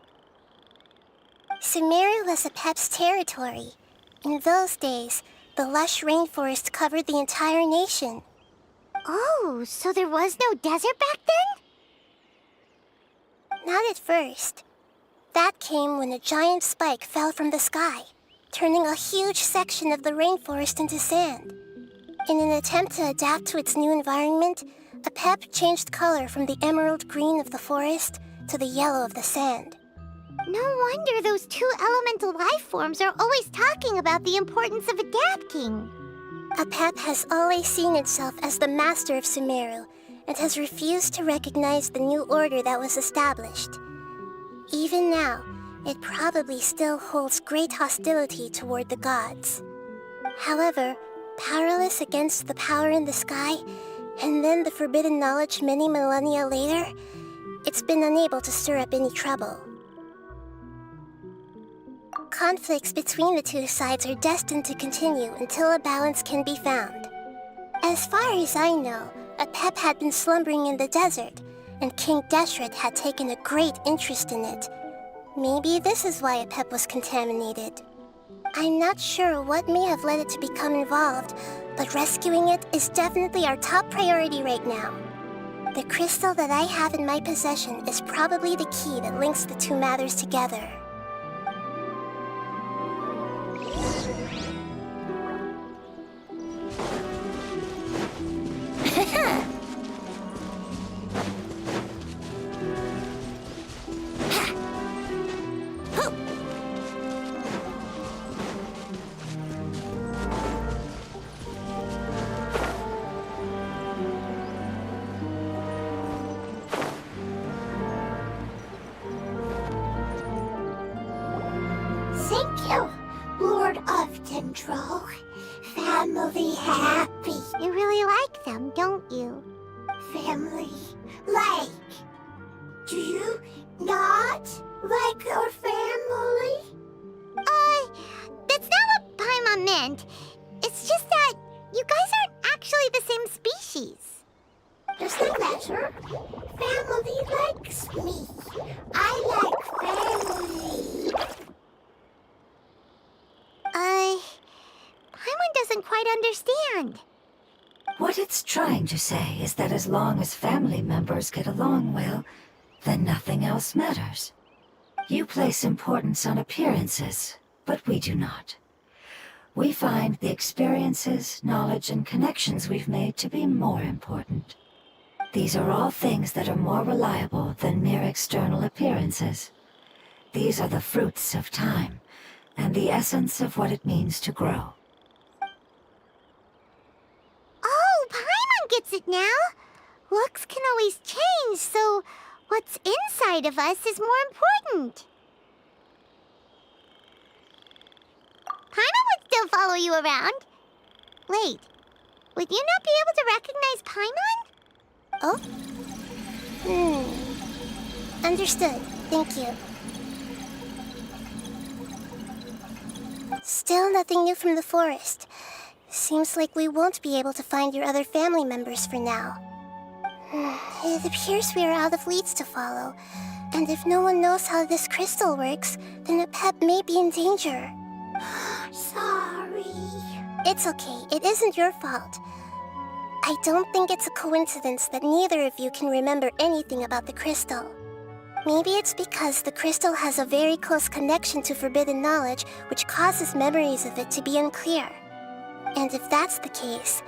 Sumeru was Apep's territory. In those days, the lush rainforest covered the entire nation. Oh, so there was no desert back then? Not at first. That came when a giant spike fell from the sky, turning a huge section of the rainforest into sand. In an attempt to adapt to its new environment, Apep changed color from the emerald green of the forest to the yellow of the sand. No wonder those two elemental life forms are always talking about the importance of adapting. Apep has always seen itself as the master of Sumeru and has refused to recognize the new order that was established. Even now, it probably still holds great hostility toward the gods. However, powerless against the power in the sky, and then the forbidden knowledge many millennia later, it's been unable to stir up any trouble. Conflicts between the two sides are destined to continue until a balance can be found. As far as I know, Apep had been slumbering in the desert, and King Deshret had taken a great interest in it. Maybe this is why Apep was contaminated. I'm not sure what may have led it to become involved, but rescuing it is definitely our top priority right now. The crystal that I have in my possession is probably the key that links the two matters together. Thank you, Lord of Dendro. Family happy. You really like them, don't you? Family like. Do you not like your family? That's not what Paimon meant. It's just that you guys aren't actually the same species. Doesn't matter. Family likes me. I like family. Paimon doesn't quite understand. What it's trying to say is that as long as family members get along well, then nothing else matters. You place importance on appearances, but we do not. We find the experiences, knowledge, and connections we've made to be more important. These are all things that are more reliable than mere external appearances. These are the fruits of time, and the essence of what it means to grow. Oh, Paimon gets it now. Looks can always change, so what's inside of us is more important. Paimon would still follow you around. Wait, Would you not be able to recognize Paimon? Oh? Understood. Thank you. Still nothing new from the forest. Seems like we won't be able to find your other family members for now. It appears we are out of leads to follow. And if no one knows how this crystal works, then Apep may be in danger. Sorry. It's okay. It isn't your fault. I don't think it's a coincidence that neither of you can remember anything about the crystal. Maybe it's because the crystal has a very close connection to forbidden knowledge, which causes memories of it to be unclear. And if that's the case,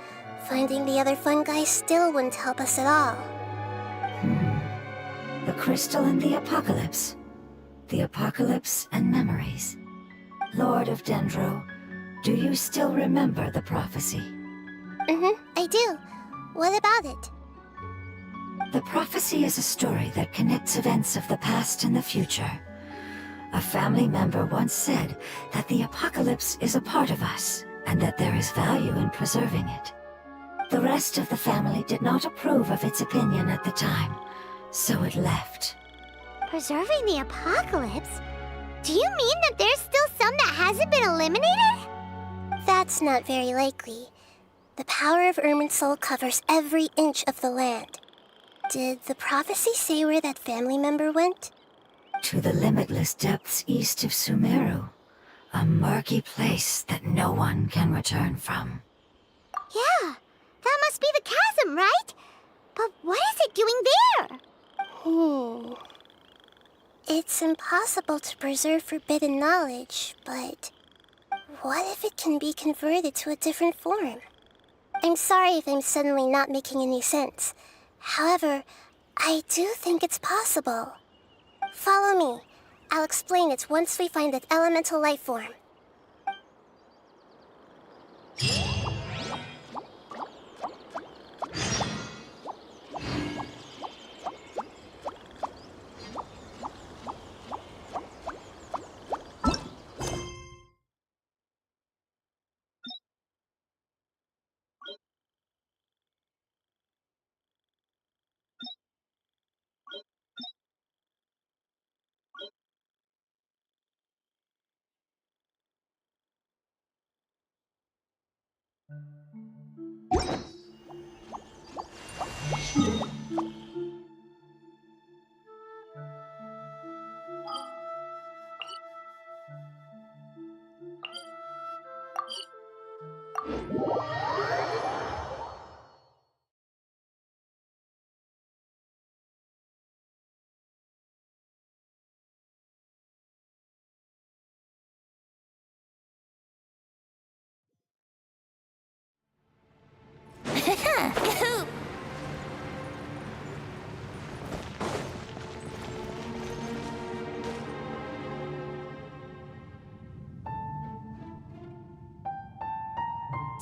finding the other fungi still wouldn't help us at all. The crystal and the apocalypse. The apocalypse and memories. Lord of Dendro, do you still remember the prophecy? I do. What about it? The prophecy is a story that connects events of the past and the future. A family member once said that the apocalypse is a part of us, and that there is value in preserving it. The rest of the family did not approve of its opinion at the time, so it left. Preserving the apocalypse? Do you mean that there's still some that hasn't been eliminated? That's not very likely. The power of Irminsul covers every inch of the land. Did the prophecy say where that family member went? To the limitless depths east of Sumeru. A murky place that no one can return from. Yeah, that must be the chasm, right? But what is it doing there? It's impossible to preserve forbidden knowledge, but what if it can be converted to a different form? I'm sorry if I'm suddenly not making any sense. However, I do think it's possible. Follow me. I'll explain it once we find that elemental life form.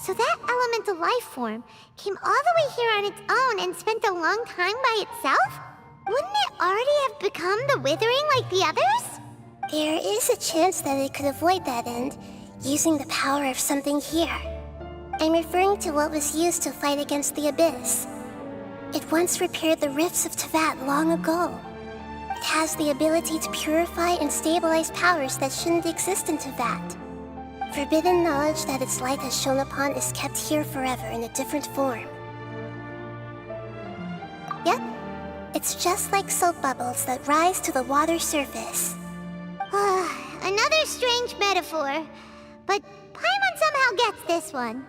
So that elemental life form came all the way here on its own and spent a long time by itself? Wouldn't it already have become the Withering like the others? There is a chance that it could avoid that end, using the power of something here. I'm referring to what was used to fight against the Abyss. It once repaired the rifts of Tevat long ago. It has the ability to purify and stabilize powers that shouldn't exist in Tevat. Forbidden knowledge that its light has shone upon is kept here forever in a different form. Yep, it's just like soap bubbles that rise to the water surface. Another strange metaphor, but Paimon somehow gets this one.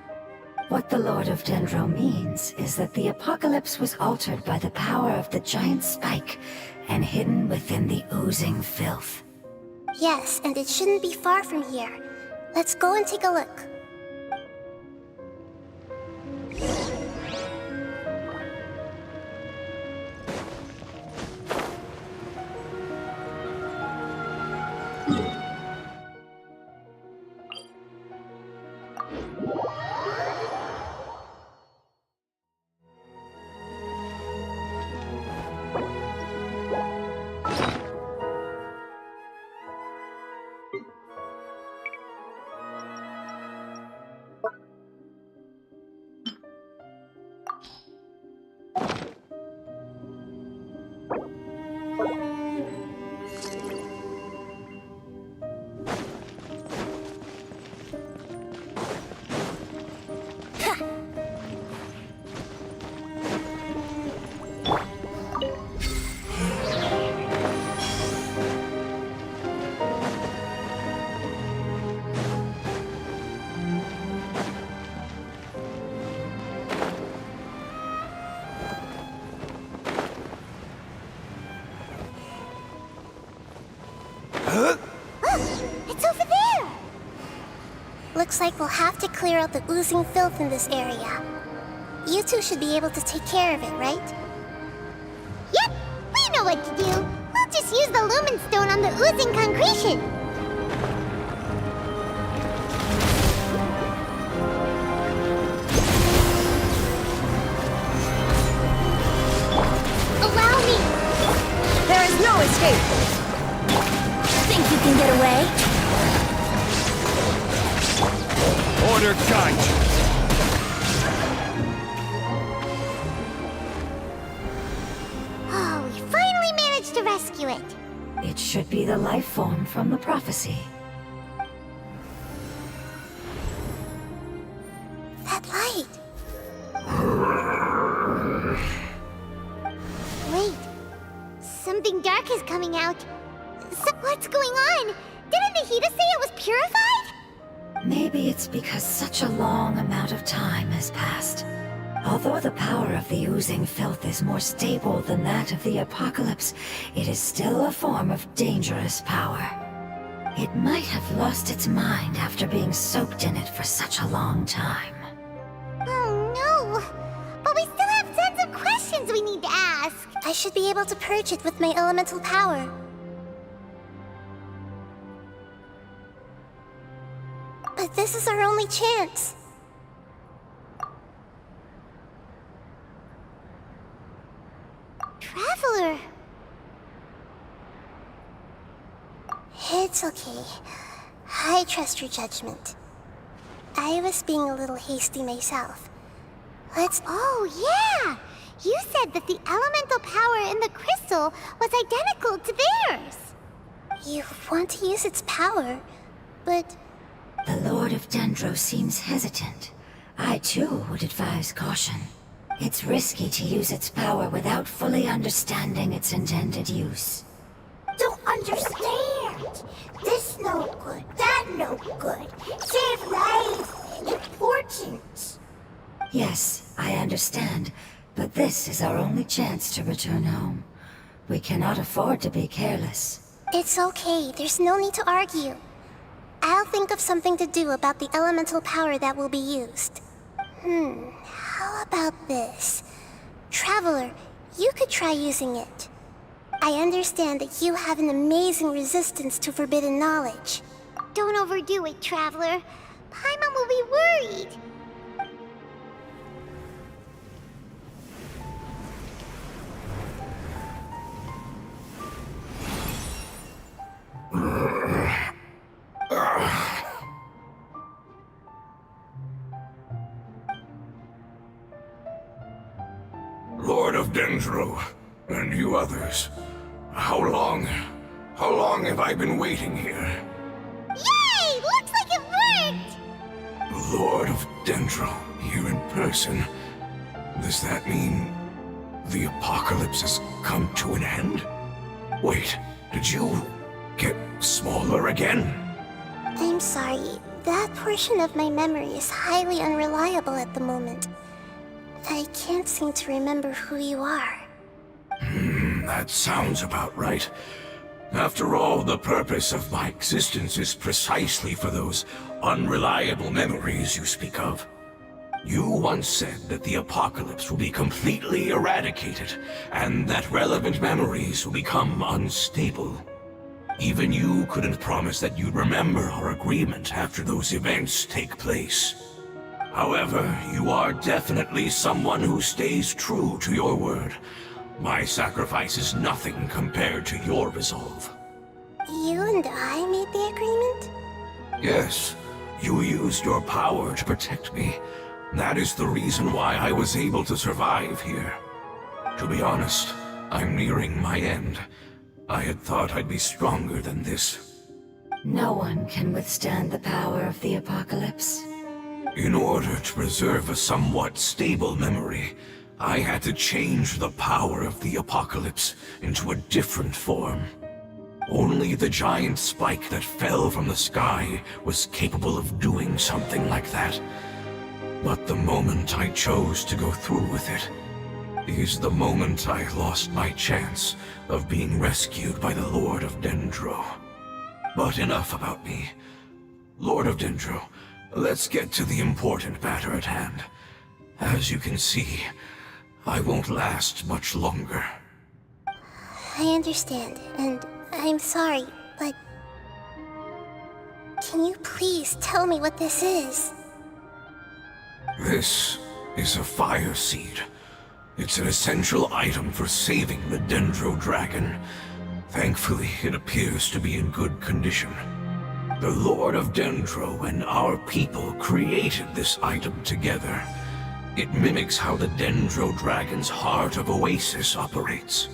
What the Lord of Dendro means is that the apocalypse was altered by the power of the giant spike and hidden within the oozing filth. Yes, and it shouldn't be far from here. Let's go and take a look. Looks like we'll have to clear out the oozing filth in this area. You two should be able to take care of it, right? Yep, we know what to do. We'll just use the lumen stone on the oozing concretion. Allow me. There is no escape! Think you can get away? Order guide you. Oh, we finally managed to rescue it. It should be the life form from the prophecy. That light. Wait, something dark is coming out. So what's going on? Didn't Nahida say it was purified? Maybe it's because such a long amount of time has passed. Although the power of the oozing filth is more stable than that of the apocalypse, it is still a form of dangerous power. It might have lost its mind after being soaked in it for such a long time. Oh no! But we still have tons of questions we need to ask. I should be able to purge it with my elemental power. But this is our only chance. Traveler! It's okay. I trust your judgment. I was being a little hasty myself. Let's... Oh, yeah! You said that the elemental power in the crystal was identical to theirs. You want to use its power, but... The Lord of Dendro seems hesitant. I too would advise caution. It's risky to use its power without fully understanding its intended use. Don't understand! This no good, that no good. Save lives! Important! Yes, I understand, but this is our only chance to return home. We cannot afford to be careless. It's okay, there's no need to argue. I'll think of something to do about the elemental power that will be used. How about this? Traveler, you could try using it. I understand that you have an amazing resistance to forbidden knowledge. Don't overdo it, Traveler. Paimon will be worried. Lord of Dendro, and you others, how long have I been waiting here? Yay! Looks like it worked! Lord of Dendro, here in person. Does that mean the apocalypse has come to an end? Wait, did you get smaller again? I'm sorry, that portion of my memory is highly unreliable at the moment. I can't seem to remember who you are. That sounds about right. After all, the purpose of my existence is precisely for those unreliable memories you speak of. You once said that the apocalypse will be completely eradicated, and that relevant memories will become unstable. Even you couldn't promise that you'd remember our agreement after those events take place. However, you are definitely someone who stays true to your word. My sacrifice is nothing compared to your resolve. You and I made the agreement? Yes, you used your power to protect me. That is the reason why I was able to survive here. To be honest, I'm nearing my end. I had thought I'd be stronger than this. No one can withstand the power of the apocalypse. In order to preserve a somewhat stable memory, I had to change the power of the apocalypse into a different form. Only the giant spike that fell from the sky was capable of doing something like that. But the moment I chose to go through with it is the moment I lost my chance of being rescued by the Lord of Dendro. But enough about me. Lord of Dendro, let's get to the important matter at hand. As you can see, I won't last much longer. I understand, and I'm sorry, but... Can you please tell me what this is? This is a fire seed. It's an essential item for saving the Dendro Dragon. Thankfully, it appears to be in good condition. The Lord of Dendro and our people created this item together. It mimics how the Dendro Dragon's Heart of Oasis operates.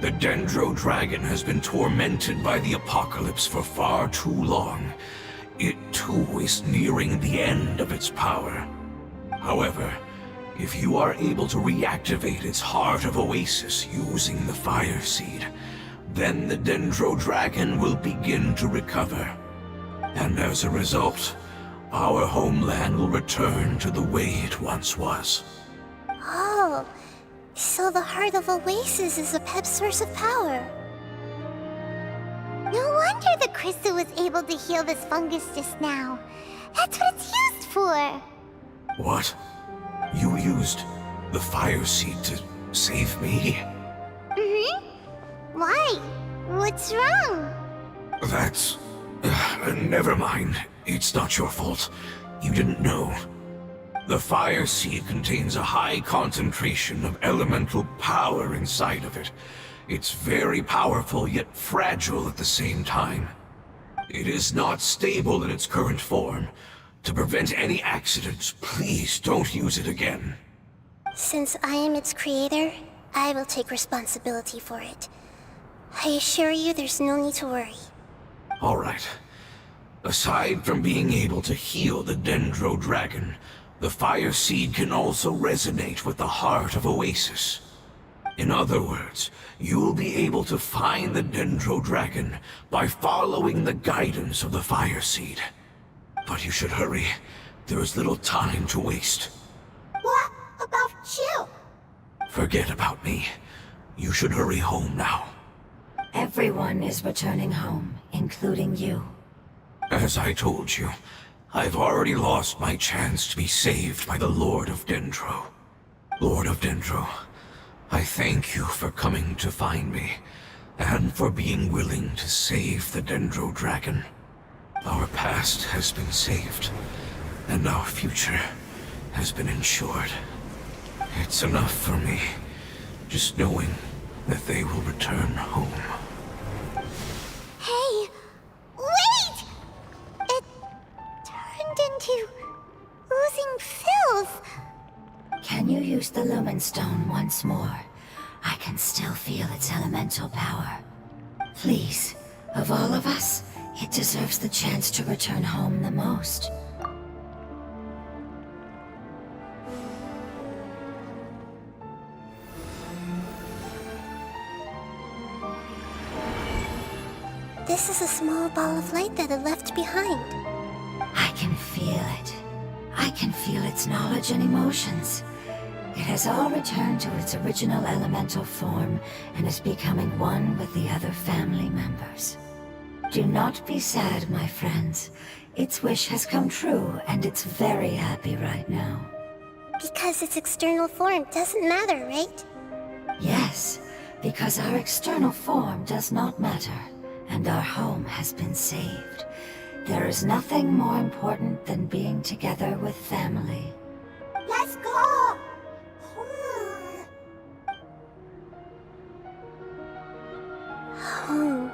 The Dendro Dragon has been tormented by the apocalypse for far too long. It too is nearing the end of its power. However, if you are able to reactivate its Heart of Oasis using the Fire Seed, then the Dendro Dragon will begin to recover. And as a result, our homeland will return to the way it once was. Oh, so the Heart of Oasis is a pep source of power. No wonder the crystal was able to heal this fungus just now. That's what it's used for. What? You used the Fire Seed to save me? Mm-hmm. Why? What's wrong? That's... never mind. It's not your fault. You didn't know. The Fire Seed contains a high concentration of elemental power inside of it. It's very powerful, yet fragile at the same time. It is not stable in its current form. To prevent any accidents, please don't use it again. Since I am its creator, I will take responsibility for it. I assure you there's no need to worry. All right. Aside from being able to heal the Dendro Dragon, the Fire Seed can also resonate with the Heart of Oasis. In other words, you'll be able to find the Dendro Dragon by following the guidance of the Fire Seed. But you should hurry. There is little time to waste. What about you? Forget about me. You should hurry home now. Everyone is returning home, including you. As I told you, I've already lost my chance to be saved by the Lord of Dendro. Lord of Dendro, I thank you for coming to find me, and for being willing to save the Dendro Dragon. Our past has been saved, and our future has been ensured. It's enough for me, just knowing that they will return home. Hey, wait! It turned into oozing filth. Can you use the Lumen Stone once more? I can still feel its elemental power. Please, of all of us, it deserves the chance to return home the most. This is a small ball of light that it left behind. I can feel it. I can feel its knowledge and emotions. It has all returned to its original elemental form and is becoming one with the other family members. Do not be sad, my friends. Its wish has come true, and it's very happy right now. Because its external form doesn't matter, right? Yes, because our external form does not matter, and our home has been saved. There is nothing more important than being together with family. Let's go! Home.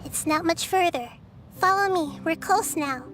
It's not much further. Follow me, we're close now.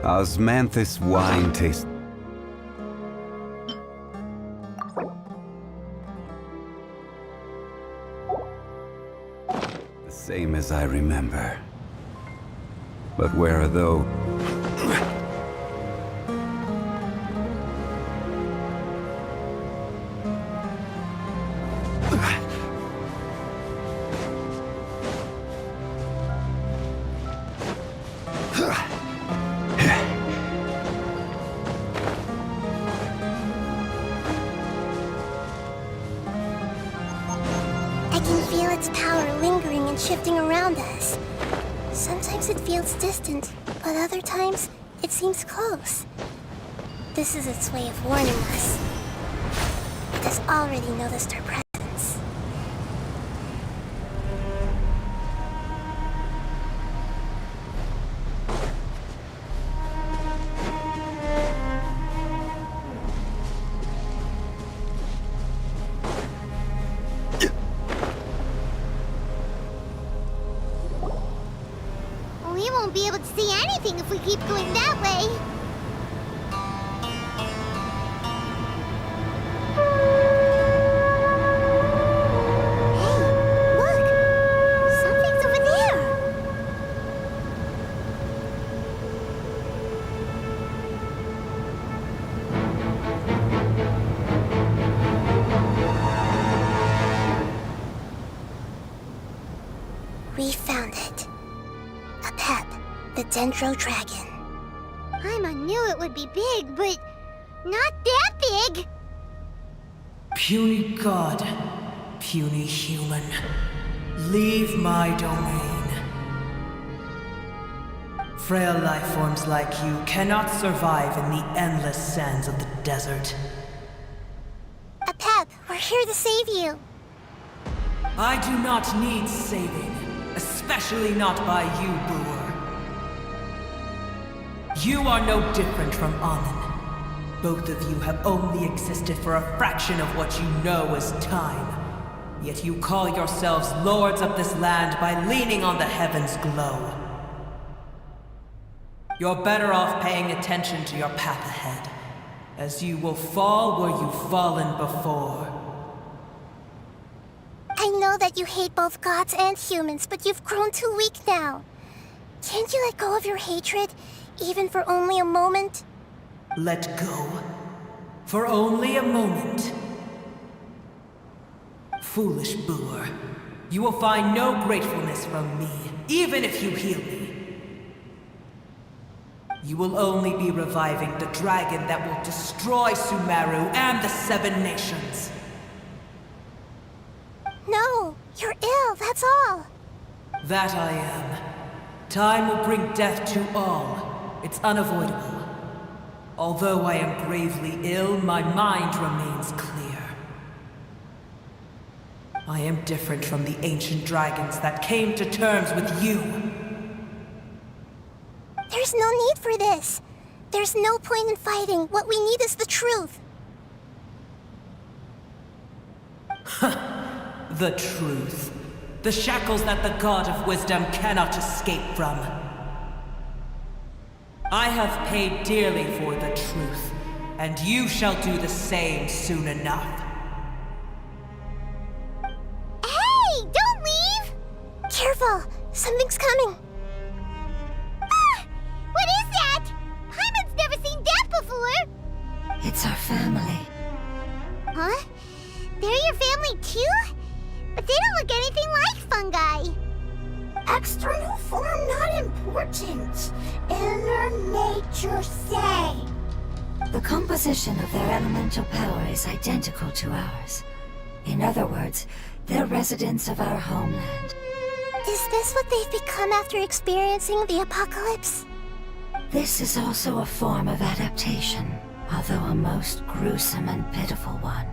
Osmanthus wine taste. The same as I remember. But where are those? I can feel its power lingering and shifting around us. Sometimes it feels distant, but other times it seems close. This is its way of warning us. It has already noticed our presence. We won't be able to see anything if we keep going that way. Hey, look! Something's over there! We found it. A pep, the Dendro Dragon. Paimon knew it would be big, but not that big! Puny god, puny human, leave my domain. Frail life forms like you cannot survive in the endless sands of the desert. A pep, we're here to save you. I do not need saving, especially not by you, Boor. You are no different from Amun. Both of you have only existed for a fraction of what you know as time. Yet you call yourselves lords of this land by leaning on the heavens' glow. You're better off paying attention to your path ahead, as you will fall where you've fallen before. I know that you hate both gods and humans, but you've grown too weak now. Can't you let go of your hatred, even for only a moment? Let go? For only a moment? Foolish Boor. You will find no gratefulness from me, even if you heal me. You will only be reviving the dragon that will destroy Sumeru and the Seven Nations. No, you're ill, that's all. That I am. Time will bring death to all. It's unavoidable. Although I am gravely ill, my mind remains clear. I am different from the ancient dragons that came to terms with you. There's no need for this. There's no point in fighting. What we need is the truth. The truth. The shackles that the God of Wisdom cannot escape from. I have paid dearly for the truth, and you shall do the same soon enough. Hey, don't leave! Careful, something's coming. Ah! What is that? Paimon's never seen that before! It's our family. Huh? They're your family too? But they don't look anything like fungi. External form not important. Inner nature say. The composition of their elemental power is identical to ours. In other words, they're residents of our homeland. Is this what they've become after experiencing the apocalypse? This is also a form of adaptation, although a most gruesome and pitiful one.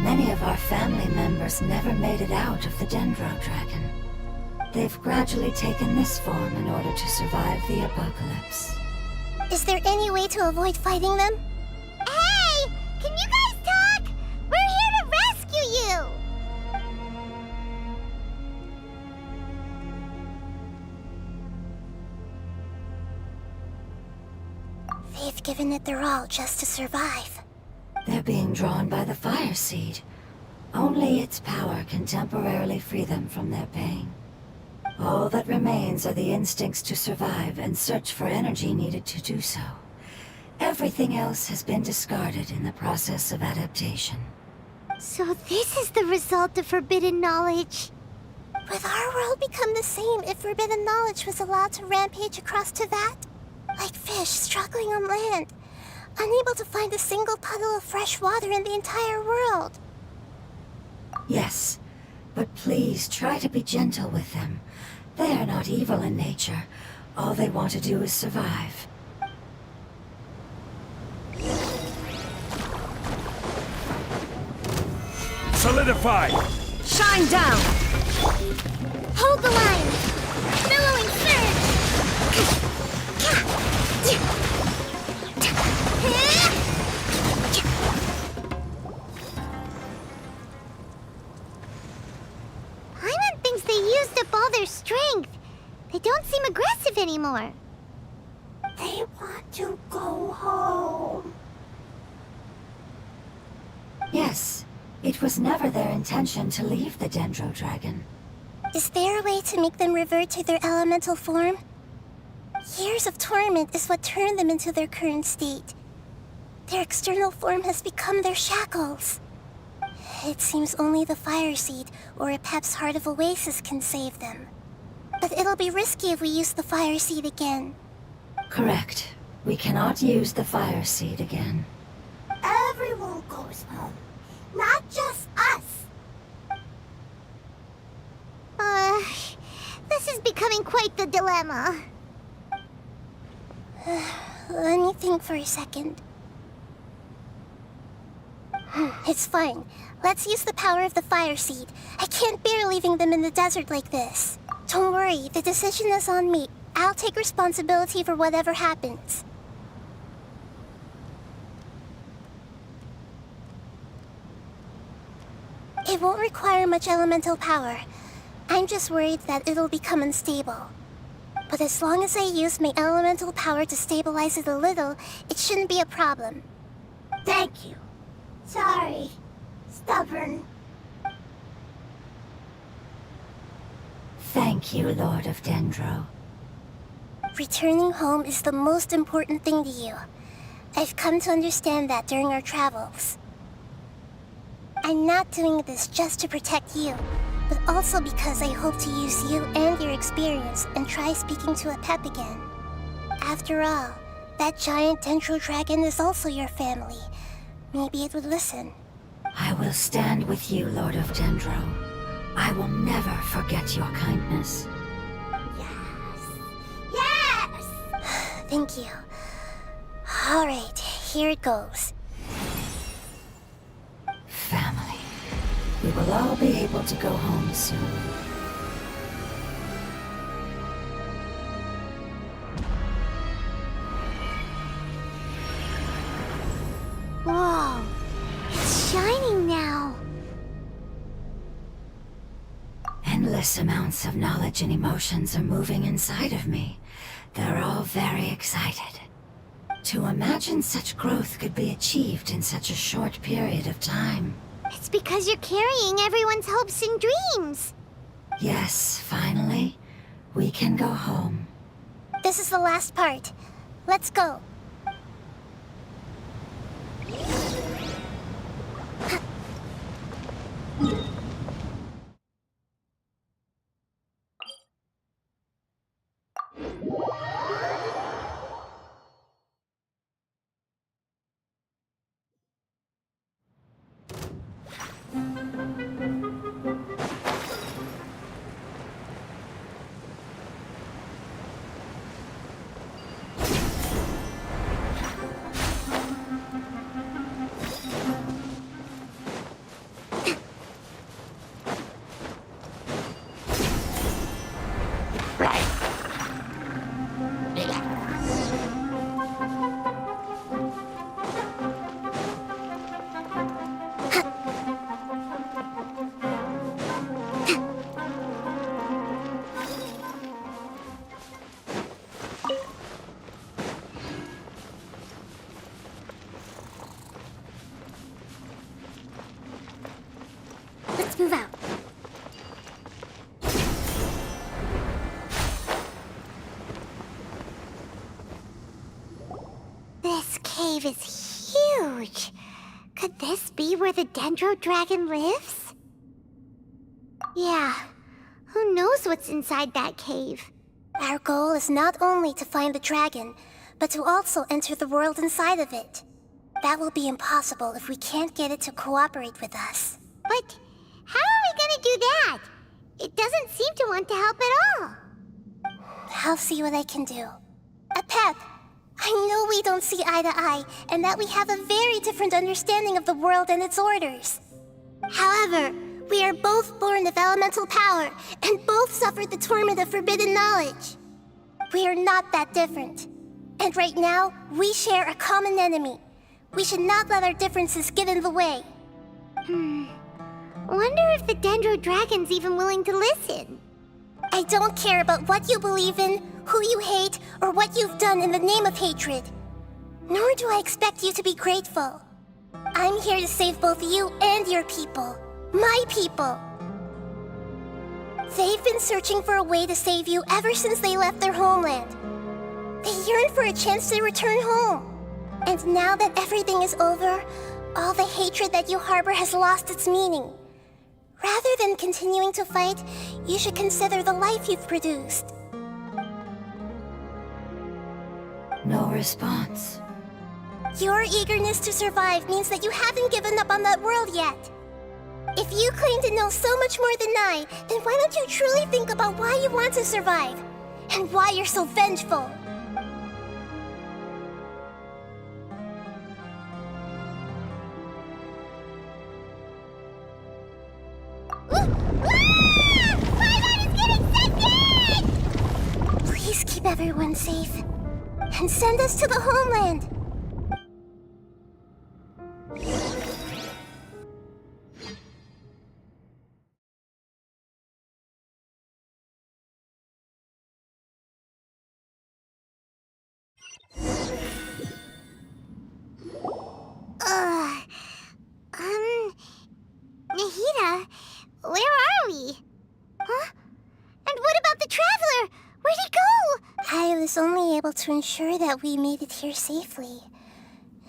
Many of our family members never made it out of the Dendro Dragon. They've gradually taken this form in order to survive the apocalypse. Is there any way to avoid fighting them? Hey! Can you guys talk? We're here to rescue you! They've given it their all just to survive. They're being drawn by the fire seed. Only its power can temporarily free them from their pain. All that remains are the instincts to survive and search for energy needed to do so. Everything else has been discarded in the process of adaptation. So this is the result of forbidden knowledge. Would our world become the same if forbidden knowledge was allowed to rampage across Tevat? Like fish struggling on land, unable to find a single puddle of fresh water in the entire world. Yes, but please try to be gentle with them. They are not evil in nature. All they want to do is survive. Solidify! Shine down! Hold the line! Billowing surge! Paimon thinks they used up all their strength. They don't seem aggressive anymore. They want to go home. Yes, it was never their intention to leave the Dendro Dragon. Is there a way to make them revert to their elemental form? Years of torment is what turned them into their current state. Their external form has become their shackles. It seems only the Fire Seed or Apep's Heart of Oasis can save them. But it'll be risky if we use the Fire Seed again. Correct. We cannot use the Fire Seed again. Everyone goes home, not just us. This is becoming quite the dilemma. Let me think for a second. It's fine. Let's use the power of the Fire Seed. I can't bear leaving them in the desert like this. Don't worry, the decision is on me. I'll take responsibility for whatever happens. It won't require much elemental power. I'm just worried that it'll become unstable. But as long as I use my elemental power to stabilize it a little, it shouldn't be a problem. Thank you. Sorry. Stubborn. Thank you, Lord of Dendro. Returning home is the most important thing to you. I've come to understand that during our travels. I'm not doing this just to protect you, but also because I hope to use you and your experience and try speaking to Apep again. After all, that giant Dendro Dragon is also your family. Maybe it would listen. I will stand with you, Lord of Dendro. I will never forget your kindness. Yes! Thank you. All right, here it goes. Family. We will all be able to go home soon. Whoa. It's shining now. Endless amounts of knowledge and emotions are moving inside of me. They're all very excited. To imagine such growth could be achieved in such a short period of time. It's because you're carrying everyone's hopes and dreams. Yes, finally, we can go home. This is the last part. Let's go. Let's move out. This cave is huge. Could this be where the Dendro Dragon lives? Yeah. Who knows what's inside that cave? Our goal is not only to find the dragon, but to also enter the world inside of it. That will be impossible if we can't get it to cooperate with us. But how are we gonna do that? It doesn't seem to want to help at all. I'll see what I can do. Pep, I know we don't see eye to eye, and that we have a very different understanding of the world and its orders. However, we are both born of elemental power, and both suffered the torment of forbidden knowledge. We are not that different. And right now, we share a common enemy. We should not let our differences get in the way. Wonder if the Dendro Dragon's even willing to listen. I don't care about what you believe in, who you hate, or what you've done in the name of hatred. Nor do I expect you to be grateful. I'm here to save both you and your people. My people. They've been searching for a way to save you ever since they left their homeland. They yearn for a chance to return home. And now that everything is over, all the hatred that you harbor has lost its meaning. Rather than continuing to fight, you should consider the life you've produced. No response. Your eagerness to survive means that you haven't given up on that world yet. If you claim to know so much more than I, then why don't you truly think about why you want to survive? And why you're so vengeful? Please keep everyone safe. And send us to the homeland. Nahida, where are we? Huh? And what about the Traveler? Where'd he go? I was only able to ensure that we made it here safely.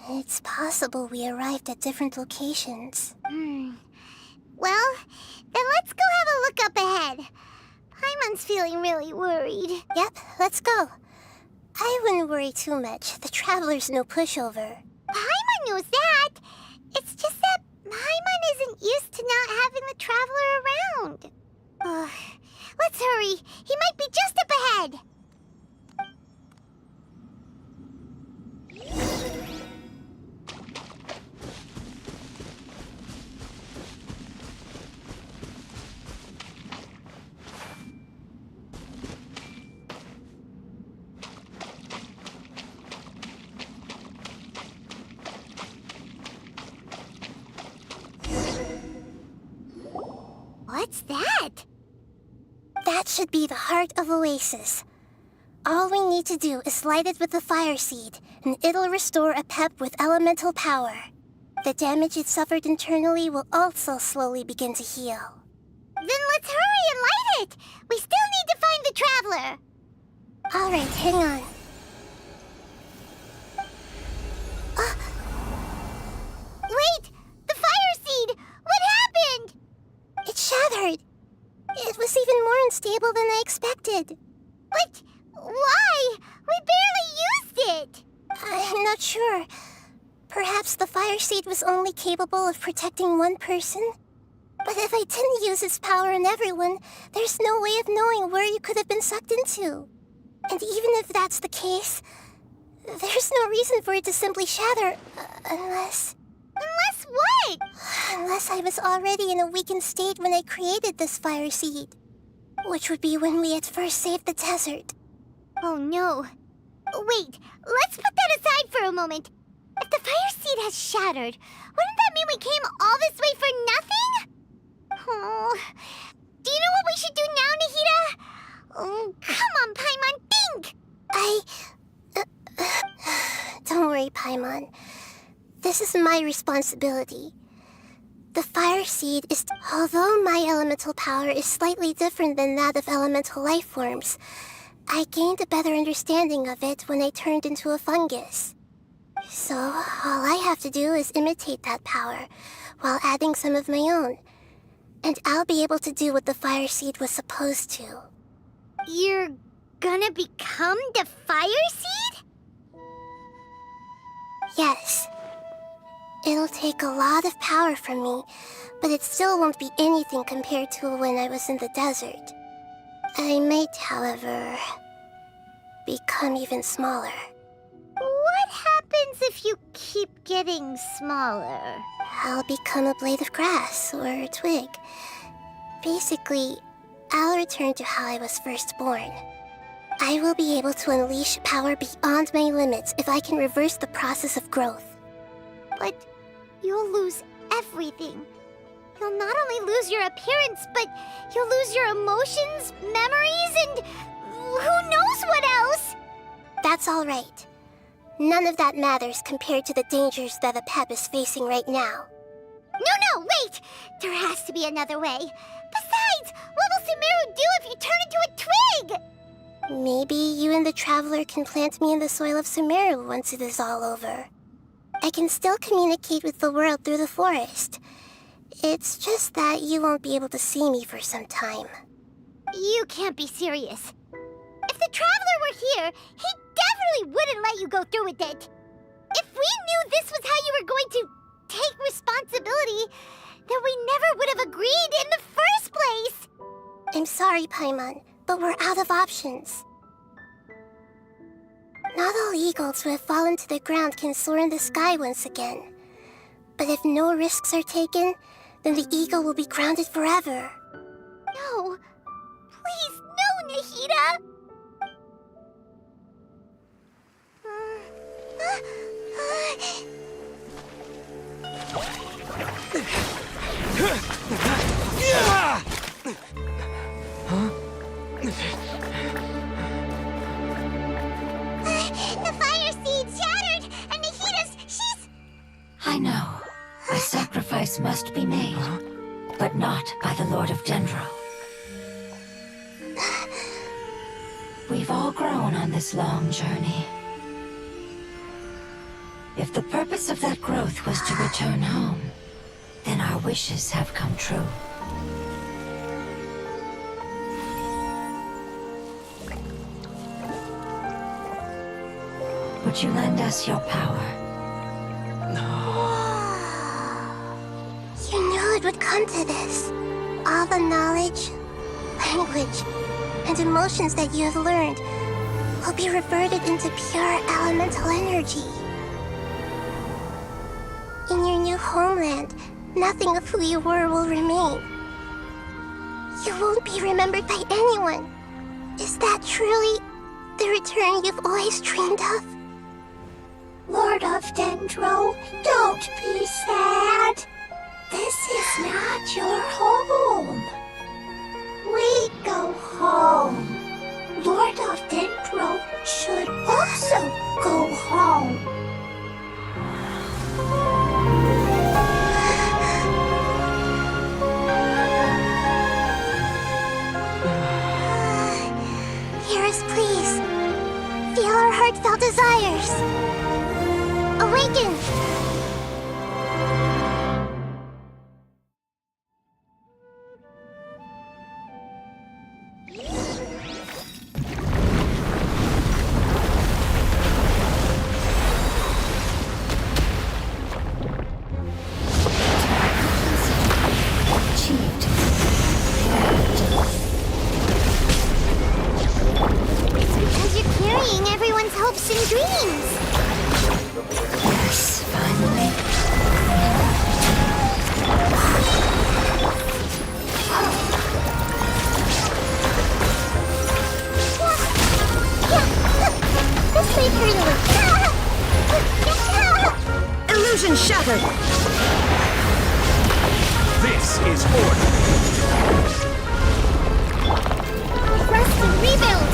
It's possible we arrived at different locations. Well, then let's go have a look up ahead. Paimon's feeling really worried. Yep, let's go. I wouldn't worry too much. The Traveler's no pushover. Paimon knows that. It's just that Paimon isn't used to not having the Traveler around. Let's hurry. He might be just up ahead. What's that? That should be the heart of Oasis. All we need to do is light it with the fire seed, and it'll restore a pep with elemental power. The damage it suffered internally will also slowly begin to heal. Then let's hurry and light it! We still need to find the Traveler! Alright, hang on. Wait! The fire seed! What happened? It shattered. It was even more unstable than I expected. But why? We barely used it! I'm not sure. Perhaps the fire seed was only capable of protecting one person? But if I didn't use its power on everyone, there's no way of knowing where you could have been sucked into. And even if that's the case, there's no reason for it to simply shatter, unless... Unless what? Unless I was already in a weakened state when I created this fire seed. Which would be when we at first saved the desert. Oh no. Wait, let's put that aside for a moment. If the fire seed has shattered, wouldn't that mean we came all this way for nothing? Oh, do you know what we should do now, Nahida? Oh, come on, Paimon, think! Don't worry, Paimon. This is my responsibility. The fire seed is... Although my elemental power is slightly different than that of elemental life forms, I gained a better understanding of it when I turned into a fungus. So, all I have to do is imitate that power, while adding some of my own. And I'll be able to do what the fire seed was supposed to. You're gonna become the fire seed? Yes. It'll take a lot of power from me, but it still won't be anything compared to when I was in the desert. I might, however, become even smaller. What happens if you keep getting smaller? I'll become a blade of grass or a twig. Basically, I'll return to how I was first born. I will be able to unleash power beyond my limits if I can reverse the process of growth. But you'll lose everything. You'll not only lose your appearance, but you'll lose your emotions, memories, and who knows what else? That's all right. None of that matters compared to the dangers that a pep is facing right now. No, wait! There has to be another way. Besides, what will Sumeru do if you turn into a twig? Maybe you and the Traveler can plant me in the soil of Sumeru once it is all over. I can still communicate with the world through the forest. It's just that you won't be able to see me for some time. You can't be serious. If the Traveler were here, he definitely wouldn't let you go through with it. If we knew this was how you were going to take responsibility, then we never would have agreed in the first place. I'm sorry, Paimon, but we're out of options. Not all eagles who have fallen to the ground can soar in the sky once again. But if no risks are taken, then the eagle will be grounded forever. No. Please, no, Nahida! The fire seed shattered, and she's... I know. A sacrifice must be made, but not by the Lord of Dendro. We've all grown on this long journey. If the purpose of that growth was to return home, then our wishes have come true. Would you lend us your power? You knew it would come to this. All the knowledge, language, and emotions that you have learned will be reverted into pure elemental energy. In your new homeland, nothing of who you were will remain. You won't be remembered by anyone. Is that truly the return you've always dreamed of? Lord of Dendro, don't be sad. This is not your home. We go home. Lord of Dendro should also go home. Hear us, please. Feel our heartfelt desires. Awaken! Because you're carrying everyone's hopes and dreams. Yes, finally. This made her Illusion shattered! This is order. Rest and rebuild.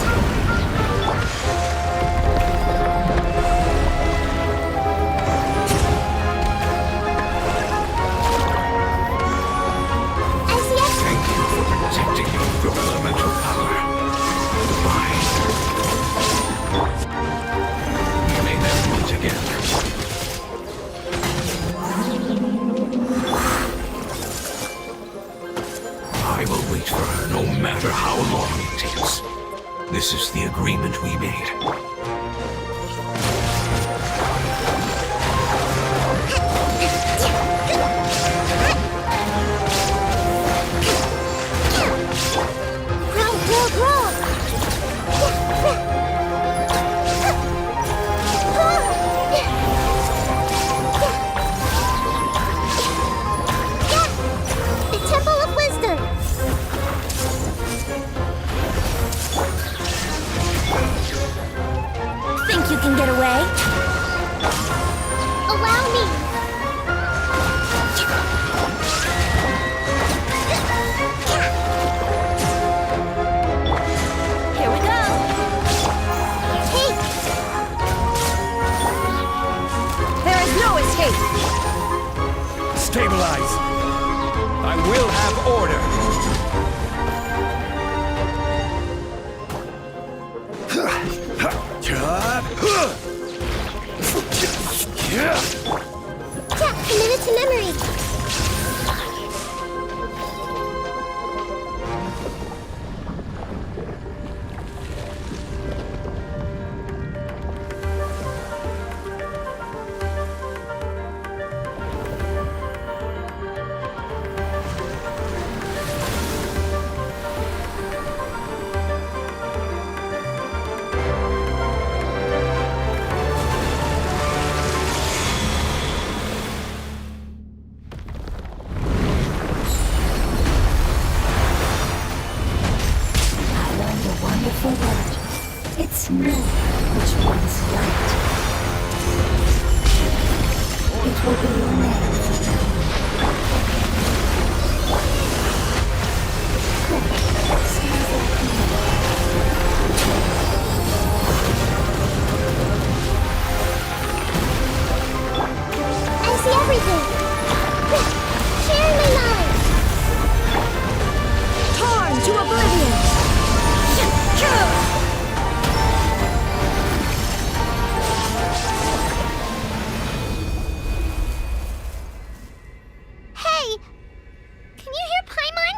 This is the agreement we made. Think you can get away? Allow me. Here we go. Hey, There is no escape. Stabilize. I will have order. Committed to memory. It's no which means light. It will be your name. I see everything. Sharing my knowledge. Torn to oblivion. hey! Can you hear Paimon?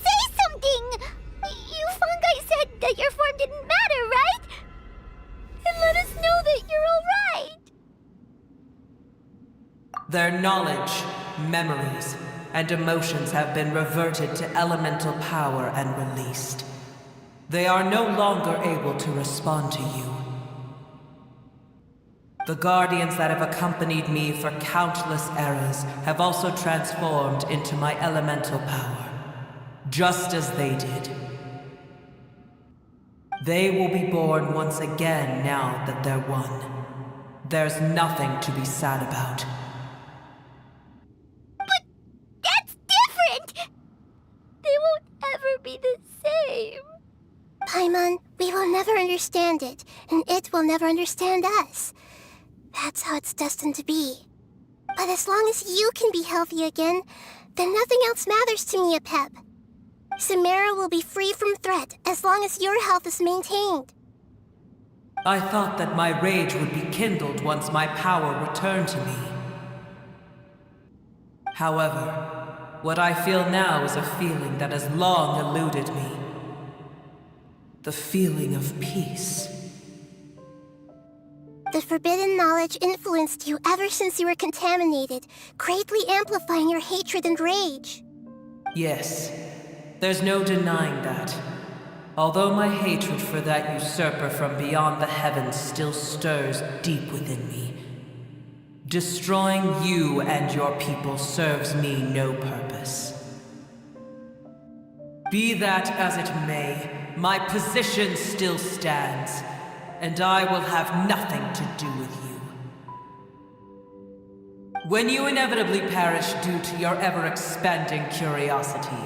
Say something! You fungi said that your form didn't matter, right? And let us know that you're alright! Their knowledge, memories, and emotions have been reverted to elemental power and released. They are no longer able to respond to you. The guardians that have accompanied me for countless eras have also transformed into my elemental power, just as they did. They will be born once again now that they're one. There's nothing to be sad about. That's different! They won't ever be the same. Paimon, we will never understand it, and it will never understand us. That's how it's destined to be. But as long as you can be healthy again, then nothing else matters to me, Apep. Samara will be free from threat as long as your health is maintained. I thought that my rage would be kindled once my power returned to me. However, what I feel now is a feeling that has long eluded me. The feeling of peace. The forbidden knowledge influenced you ever since you were contaminated, greatly amplifying your hatred and rage. Yes, there's no denying that. Although my hatred for that usurper from beyond the heavens still stirs deep within me, destroying you and your people serves me no purpose. Be that as it may, my position still stands, and I will have nothing to do with you. When you inevitably perish due to your ever-expanding curiosity,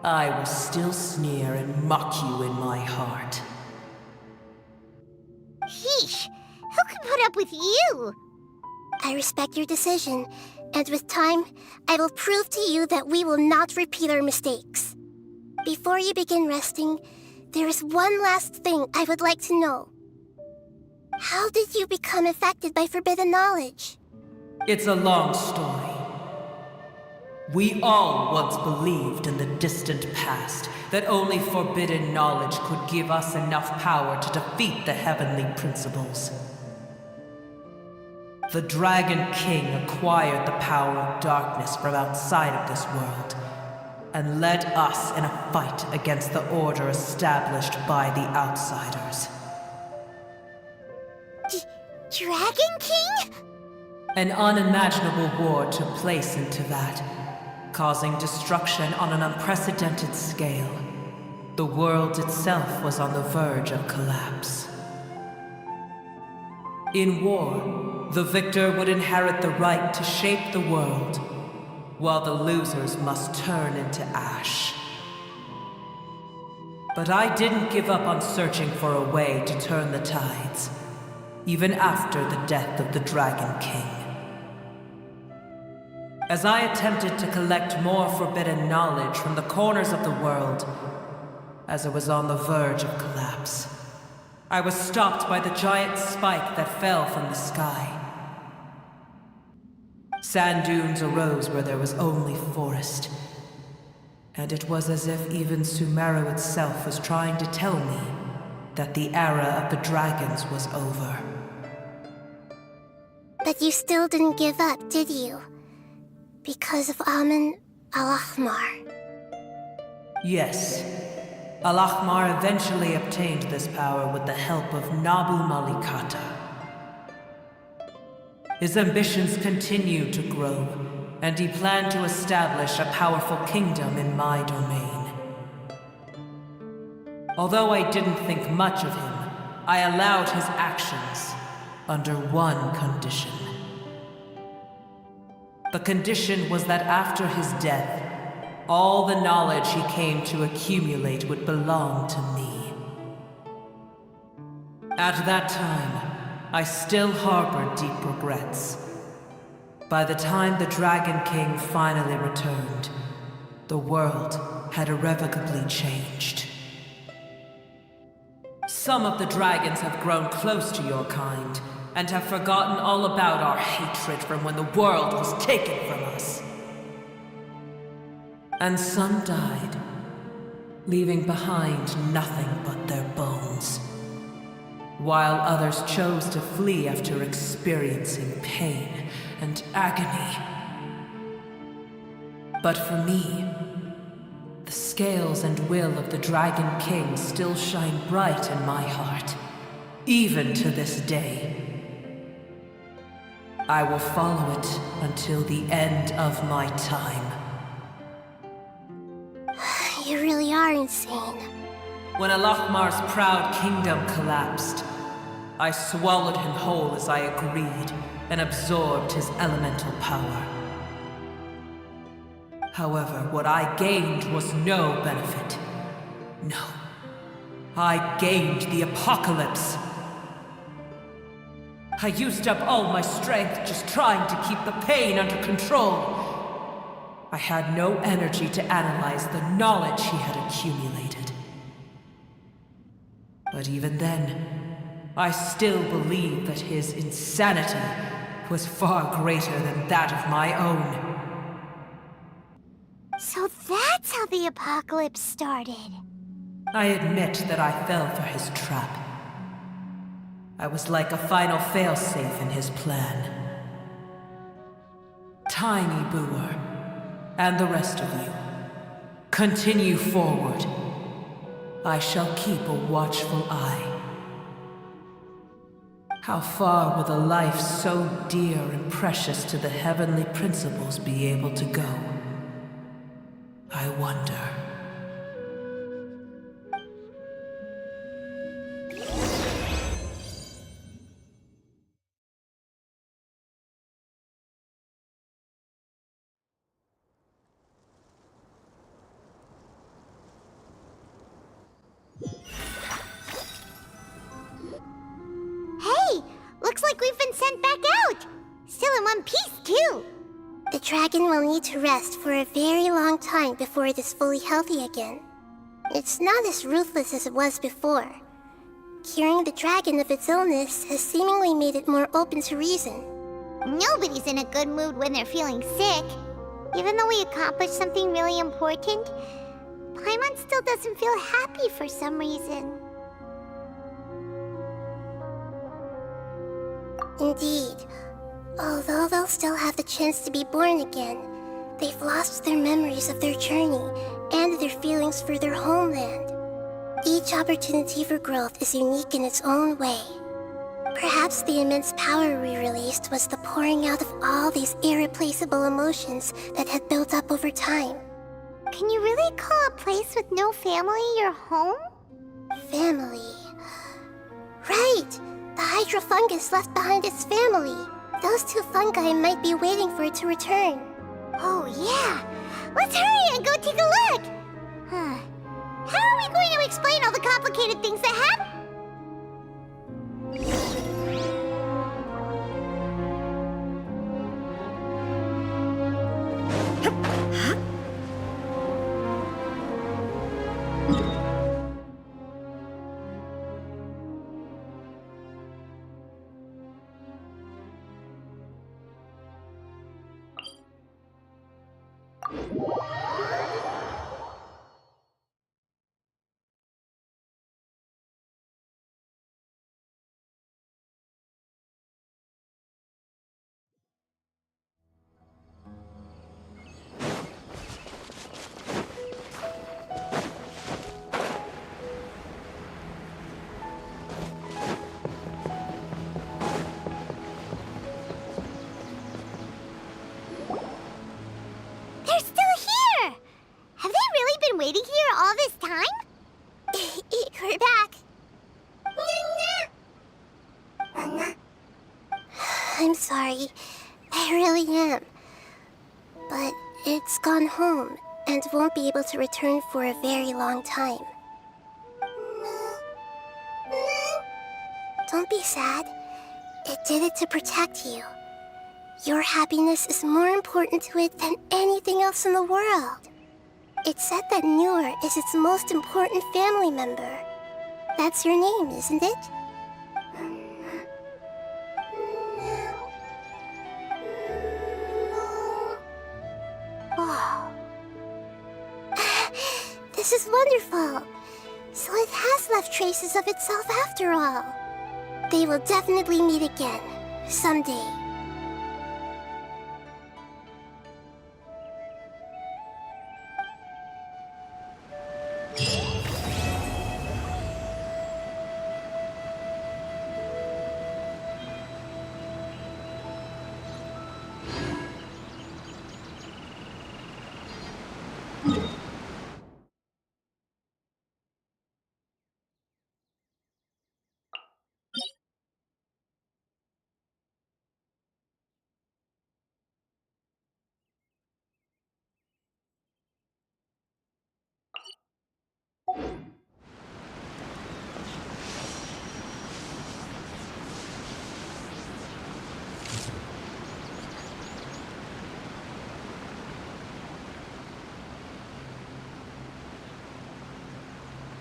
I will still sneer and mock you in my heart. Yeesh! Who can put up with you? I respect your decision, and with time, I will prove to you that we will not repeat our mistakes. Before you begin resting, there is one last thing I would like to know. How did you become affected by forbidden knowledge? It's a long story. We all once believed in the distant past that only forbidden knowledge could give us enough power to defeat the heavenly principles. The Dragon King acquired the power of darkness from outside of this world, and led us in a fight against the order established by the outsiders. Dragon King? An unimaginable war took place into that, causing destruction on an unprecedented scale. The world itself was on the verge of collapse. In war, the victor would inherit the right to shape the world, while the losers must turn into ash. But I didn't give up on searching for a way to turn the tides, even after the death of the Dragon King. As I attempted to collect more forbidden knowledge from the corners of the world, as it was on the verge of collapse, I was stopped by the giant spike that fell from the sky. Sand dunes arose where there was only forest, and it was as if even Sumeru itself was trying to tell me that the era of the dragons was over. But you still didn't give up, did you? Because of Amun Al-Ahmar. Yes. Al-Ahmar eventually obtained this power with the help of Nabu Malikata. His ambitions continued to grow, and he planned to establish a powerful kingdom in my domain. Although I didn't think much of him, I allowed his actions under one condition. The condition was that after his death, all the knowledge he came to accumulate would belong to me. At that time, I still harbored deep regrets. By the time the Dragon King finally returned, the world had irrevocably changed. Some of the dragons have grown close to your kind, and have forgotten all about our hatred from when the world was taken from us. And some died, leaving behind nothing but their bones, while others chose to flee after experiencing pain and agony. But for me, the scales and will of the Dragon King still shine bright in my heart, even to this day. I will follow it until the end of my time. You really are insane. When Al-Ahmar's proud kingdom collapsed, I swallowed him whole as I agreed and absorbed his elemental power. However, what I gained was no benefit. No. I gained the apocalypse. I used up all my strength just trying to keep the pain under control. I had no energy to analyze the knowledge he had accumulated. But even then, I still believed that his insanity was far greater than that of my own. So that's how the apocalypse started. I admit that I fell for his trap. I was like a final failsafe in his plan. Tiny Booer, and the rest of you, continue forward. I shall keep a watchful eye. How far will a life so dear and precious to the heavenly principles be able to go? I wonder. Hey! Looks like we've been sent back out! Still in one piece, too! The dragon will need to rest for a very long time before it is fully healthy again. It's not as ruthless as it was before. Curing the dragon of its illness has seemingly made it more open to reason. Nobody's in a good mood when they're feeling sick. Even though we accomplished something really important, Paimon still doesn't feel happy for some reason. Indeed. Although they'll still have the chance to be born again, they've lost their memories of their journey and their feelings for their homeland. Each opportunity for growth is unique in its own way. Perhaps the immense power we released was the pouring out of all these irreplaceable emotions that had built up over time. Can you really call a place with no family your home? Family. Right! The hydrofungus left behind its family. Those two fungi might be waiting for it to return. Oh yeah! Let's hurry and go take a look! How are we going to explain all the complicated things that happen? They're still here! Have they really been waiting here all this time? We're back. I'm sorry. I really am. But it's gone home and won't be able to return for a very long time. Don't be sad. It did it to protect you. Your happiness is more important to it than anything else in the world. It's said that Newer is its most important family member. That's your name, isn't it? Oh. This is wonderful. So it has left traces of itself after all. They will definitely meet again, someday.